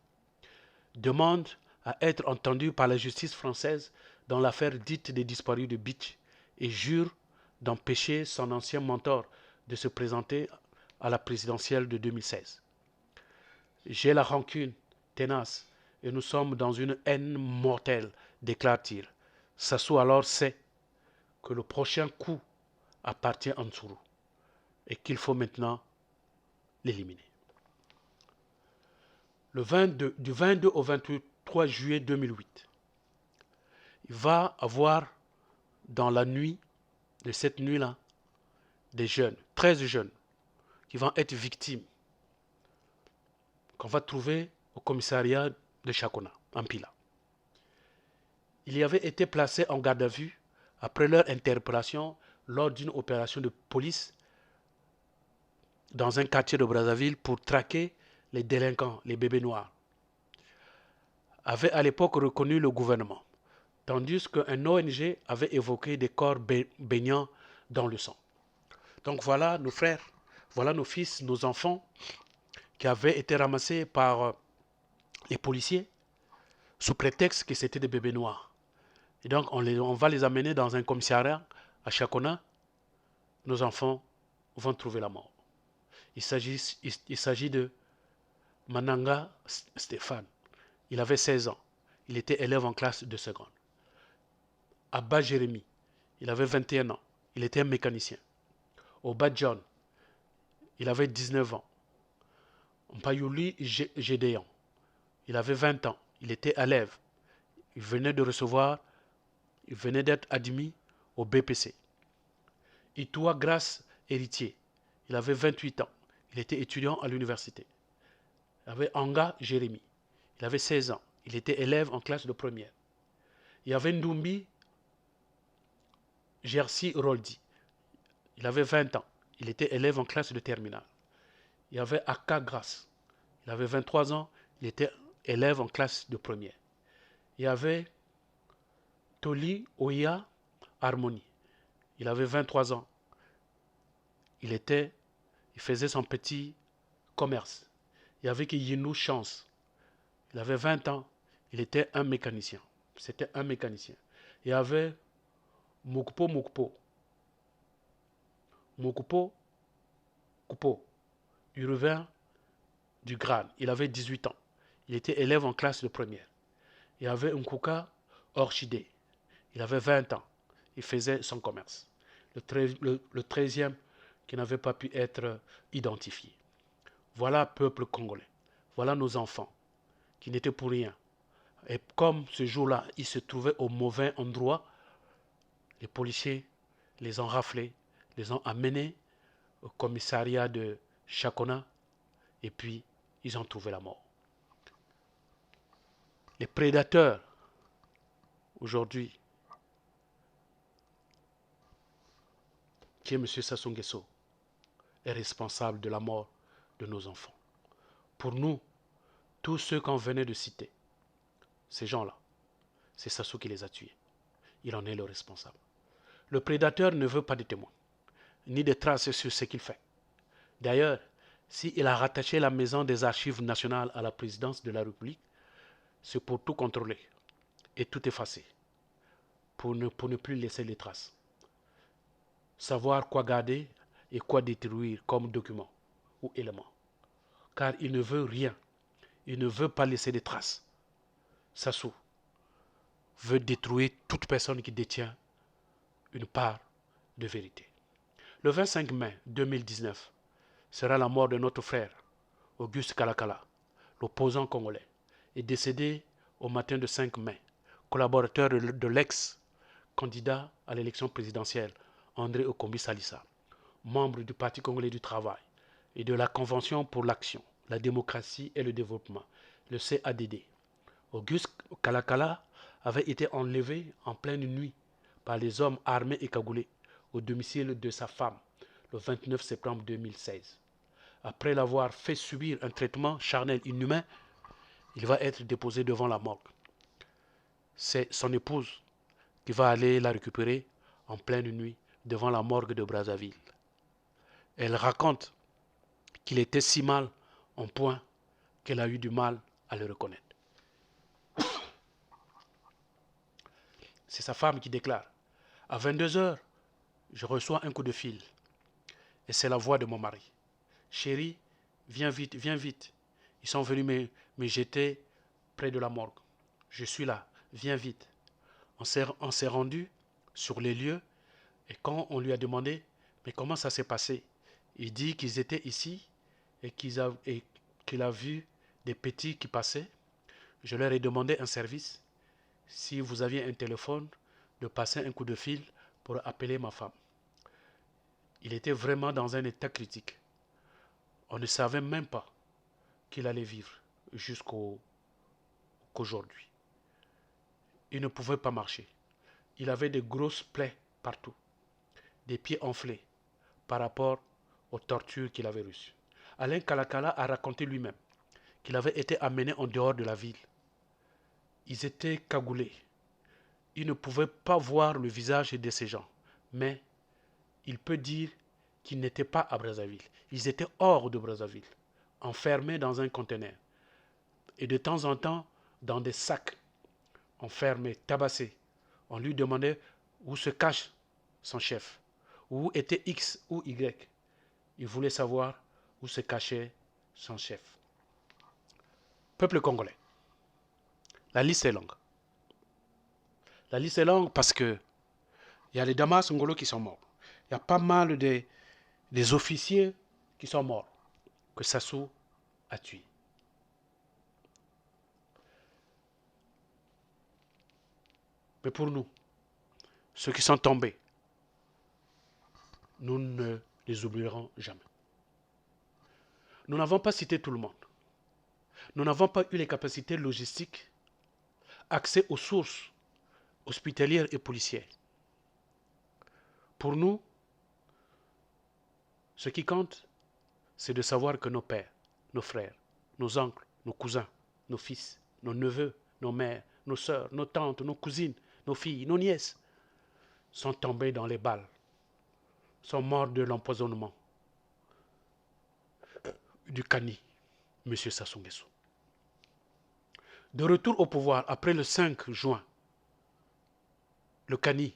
demande à être entendu par la justice française dans l'affaire dite des disparus de Beach et jure d'empêcher son ancien mentor de se présenter à la présidentielle de 2016. J'ai la rancune tenace et nous sommes dans une haine mortelle, déclare-t-il. Sassou alors sait que le prochain coup appartient à Nsourou et qu'il faut maintenant l'éliminer. Du 22 au 23 juillet 2008, il va avoir dans la nuit de cette nuit-là des jeunes, 13 jeunes, qui vont être victimes, qu'on va trouver au commissariat de Chakona, en Pila. Ils y avaient été placés en garde à vue après leur interpellation lors d'une opération de police dans un quartier de Brazzaville pour traquer les délinquants, les bébés noirs. avait à l'époque reconnu le gouvernement, tandis qu'un ONG avait évoqué des corps baignant dans le sang. Donc voilà nos frères, voilà nos fils, nos enfants qui avaient été ramassés par les policiers sous prétexte que c'était des bébés noirs. Et donc on va les amener dans un commissariat à Chakona. Nos enfants vont trouver la mort. Il s'agit de Mananga Stéphane. Il avait 16 ans. Il était élève en classe de seconde. Abba Jérémy. Il avait 21 ans. Il était un mécanicien. Oba John. Il avait 19 ans. Mpayuli Gédéon. Il avait 20 ans. Il était élève. Il venait d'être admis au BPC. Itoua Grace Héritier. Il avait 28 ans. Il était étudiant à l'université. Il y avait Anga Jérémy. Il avait 16 ans. Il était élève en classe de première. Il y avait Ndumbi Jerzy Roldi. Il avait 20 ans. Il était élève en classe de terminale. Il y avait Aka Grace. Il avait 23 ans. Il était élève en classe de première. Il y avait Toli Oya Harmonie. Il avait 23 ans. Il faisait son petit commerce. Il y avait Yinou Chance. Il avait 20 ans. Il était un mécanicien. C'était un mécanicien. Il y avait Moukpo Kupo, du revers du Gran. Il avait 18 ans. Il était élève en classe de première. Il y avait Nkuka Orchidée. Il avait 20 ans. Il faisait son commerce. Le 13e qui n'avait pas pu être identifié. Voilà peuple congolais. Voilà nos enfants qui n'étaient pour rien. Et comme ce jour-là, ils se trouvaient au mauvais endroit, les policiers les ont raflés, les ont amenés au commissariat de Chakona et puis ils ont trouvé la mort. Les prédateurs, aujourd'hui, qui est M. Sassou Nguesso, est responsable de la mort de nos enfants. Pour nous, tous ceux qu'on venait de citer, ces gens-là, c'est Sassou qui les a tués. Il en est le responsable. Le prédateur ne veut pas de témoins, ni de traces sur ce qu'il fait. D'ailleurs, s'il a rattaché la maison des archives nationales à la présidence de la République, c'est pour tout contrôler et tout effacer, pour ne plus laisser les traces. Savoir quoi garder et quoi détruire comme document ou élément. Car il ne veut rien, il ne veut pas laisser de traces. Sassou veut détruire toute personne qui détient une part de vérité. Le 25 mai 2019 sera la mort de notre frère, Auguste Kalakala, l'opposant congolais, est décédé au matin de 5 mai, collaborateur de l'ex-candidat à l'élection présidentielle, André Okombi Salissa, membre du Parti congolais du travail et de la Convention pour l'action, la démocratie et le développement, le CADD. Auguste Kalakala avait été enlevé en pleine nuit par les hommes armés et cagoulés au domicile de sa femme le 29 septembre 2016. Après l'avoir fait subir un traitement charnel inhumain, il va être déposé devant la morgue. C'est son épouse qui va aller la récupérer en pleine nuit devant la morgue de Brazzaville. Elle raconte qu'il était si mal en point qu'elle a eu du mal à le reconnaître. C'est sa femme qui déclare: à 22 heures, je reçois un coup de fil. Et c'est la voix de mon mari. Chérie, viens vite, viens vite. Ils sont venus me jeter près de la morgue. Je suis là, viens vite. On s'est rendu sur les lieux et quand on lui a demandé mais comment ça s'est passé, il dit qu'ils étaient ici et qu'il a vu des petits qui passaient. Je leur ai demandé un service. Si vous aviez un téléphone, de passer un coup de fil pour appeler ma femme. Il était vraiment dans un état critique. On ne savait même pas qu'il allait vivre jusqu'aujourd'hui. Il ne pouvait pas marcher. Il avait de grosses plaies partout, des pieds enflés par rapport aux tortures qu'il avait reçues. Alain Kalakala a raconté lui-même qu'il avait été amené en dehors de la ville Ils étaient cagoulés. Ils ne pouvaient pas voir le visage de ces gens. Mais il peut dire qu'ils n'étaient pas à Brazzaville. Ils étaient hors de Brazzaville, enfermés dans un conteneur. Et de temps en temps, dans des sacs, enfermés, tabassés. On lui demandait où se cache son chef, où était X ou Y. Il voulait savoir où se cachait son chef. Peuple congolais. La liste est longue. La liste est longue parce que il y a les Damas Ngolo qui sont morts. Il y a pas mal des officiers qui sont morts, que Sassou a tués. Mais pour nous, ceux qui sont tombés, nous ne les oublierons jamais. Nous n'avons pas cité tout le monde. Nous n'avons pas eu les capacités logistiques, accès aux sources hospitalières et policières. Pour nous, ce qui compte, c'est de savoir que nos pères, nos frères, nos oncles, nos cousins, nos fils, nos neveux, nos mères, nos sœurs, nos tantes, nos cousines, nos filles, nos nièces sont tombés dans les balles, sont morts de l'empoisonnement du Kani, M. Sassou Nguesso. De retour au pouvoir après le 5 juin, le Kani,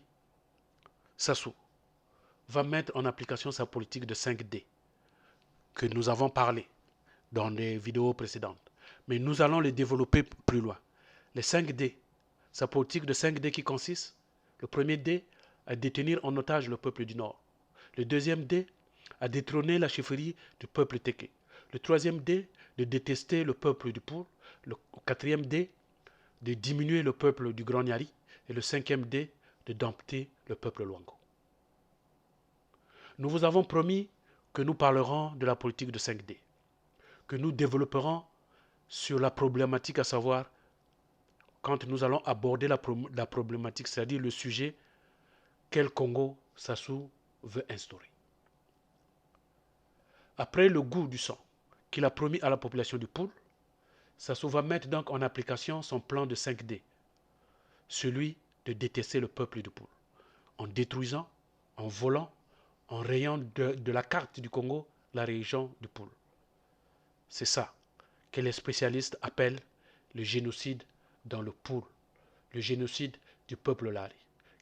Sassou, va mettre en application sa politique de 5D que nous avons parlé dans les vidéos précédentes. Mais nous allons les développer plus loin. Les 5D, sa politique de 5D qui consiste, le premier D, à détenir en otage le peuple du Nord. Le deuxième D, à détrôner la chefferie du peuple Téké. Le troisième D, de détester le peuple du Poul. Le quatrième D, de diminuer le peuple du Grand Nyari. Et le cinquième D, de dompter le peuple Luango. Nous vous avons promis que nous parlerons de la politique de 5D, que nous développerons sur la problématique, à savoir, quand nous allons aborder la problématique, c'est-à-dire le sujet, quel Congo Sassou veut instaurer. Après le goût du sang qu'il a promis à la population du Poul, Sassou va mettre donc en application son plan de 5D, celui de détester le peuple du Poul, en détruisant, en volant, en rayant de la carte du Congo la région du Poul. C'est ça que les spécialistes appellent le génocide dans le Poul, le génocide du peuple Lari,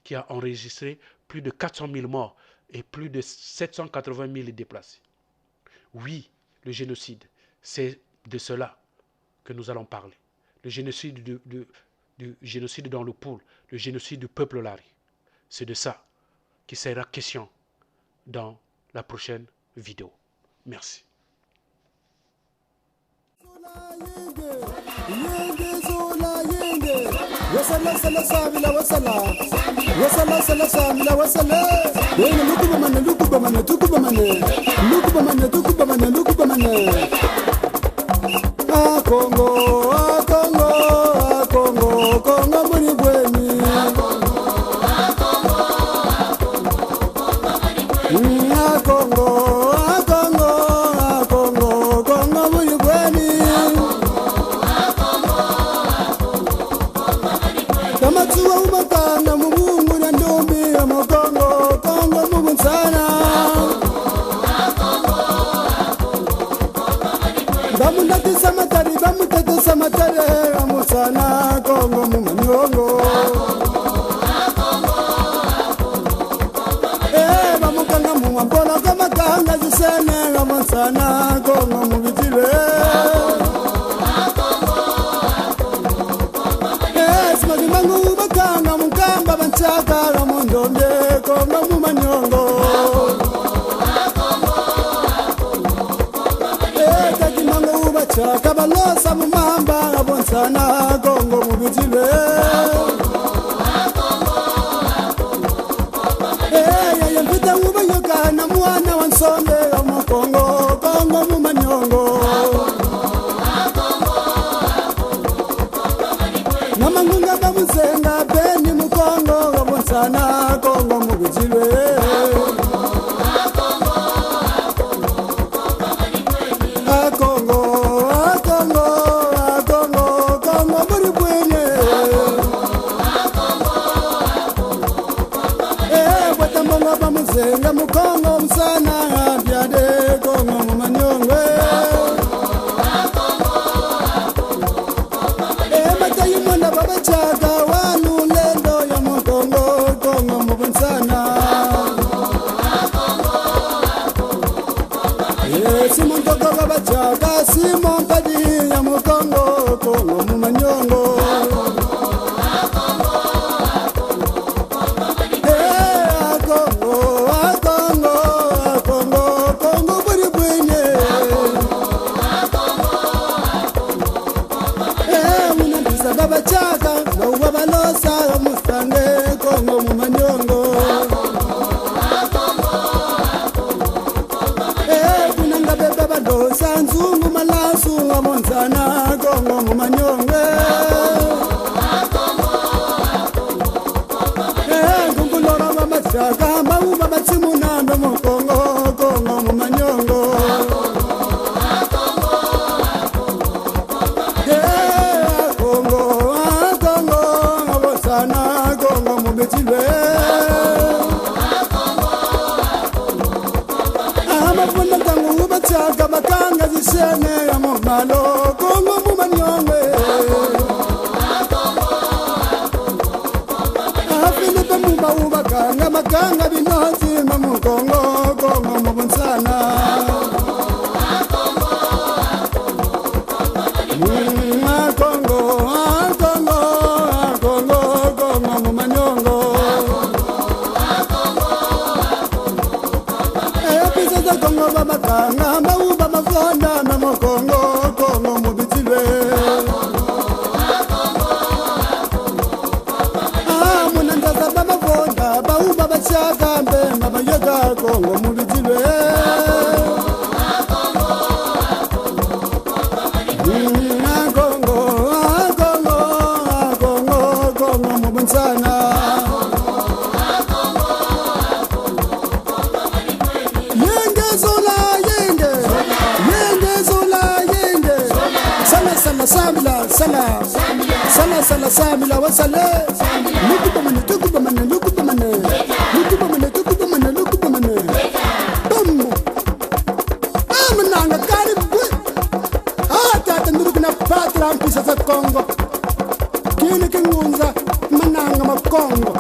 qui a enregistré plus de 400 000 morts et plus de 780 000 déplacés. Oui, le génocide, c'est de cela que nous allons parler. Le génocide du génocide dans le Poul, le génocide du peuple Lari. C'est de ça qu'il sera question dans la prochaine vidéo. Merci. Congo, Congo, Congo, Congo, muri bweni. Congo, Congo, Congo, Congo, muri bweni. Kama tuwa umakanda mumungu na ndombi ya Congo, Congo mubunsana. Bamunatisa matari, bamutatisa matare, amusana Congo mumanyongo. Bamukanga muwambola kamakanga zisene, amusana Congo mubitile. Simagimangu bakanga mukamba banchaka, amundombe Congo mumanyongo. Chaka balosa mumamba abonsana Congo mubitile. Ya mvita ubayoka na mwana wansonde mu Congo, Congo mumanyongo. Namangunga bamuzenga beni mu Congo abonsana Congo mubitile. Congo, Congo, Congo, muri bweni. senga mukongo msana byade kongo mumanyongwe matayi mwana baba chaka wanu lendo ya mukongo kongo mubonsana Simon toko baba chaka Simon padi ya mukongo kongo mumanyongo Chaka no wabalosa mustange kongo mumanyongo kunanga bebe balosa nzungu malasu ngamonzana kongo mumanyongo ngungulora mamachaka mauba matsimunando mukongo kongo mumanyongo Amafuna tangu ubachaka bakanga zishene ya mumalo kongo mumanyongwe Filipe mumba ubakanga makanga binoti mamukongo kongo mubonsana Kongo baba kanga mauba mafonda na mokongo kongo mubitile munanda za baba fonda bauba bachaka mbe mama yoga kongo mubitile kongo mubonsana Sala samila wasale lukubamane tukubamane bammo amananga kari bwe tata ndurukna patra mpisa za Kongo kini kingunza mananga makongo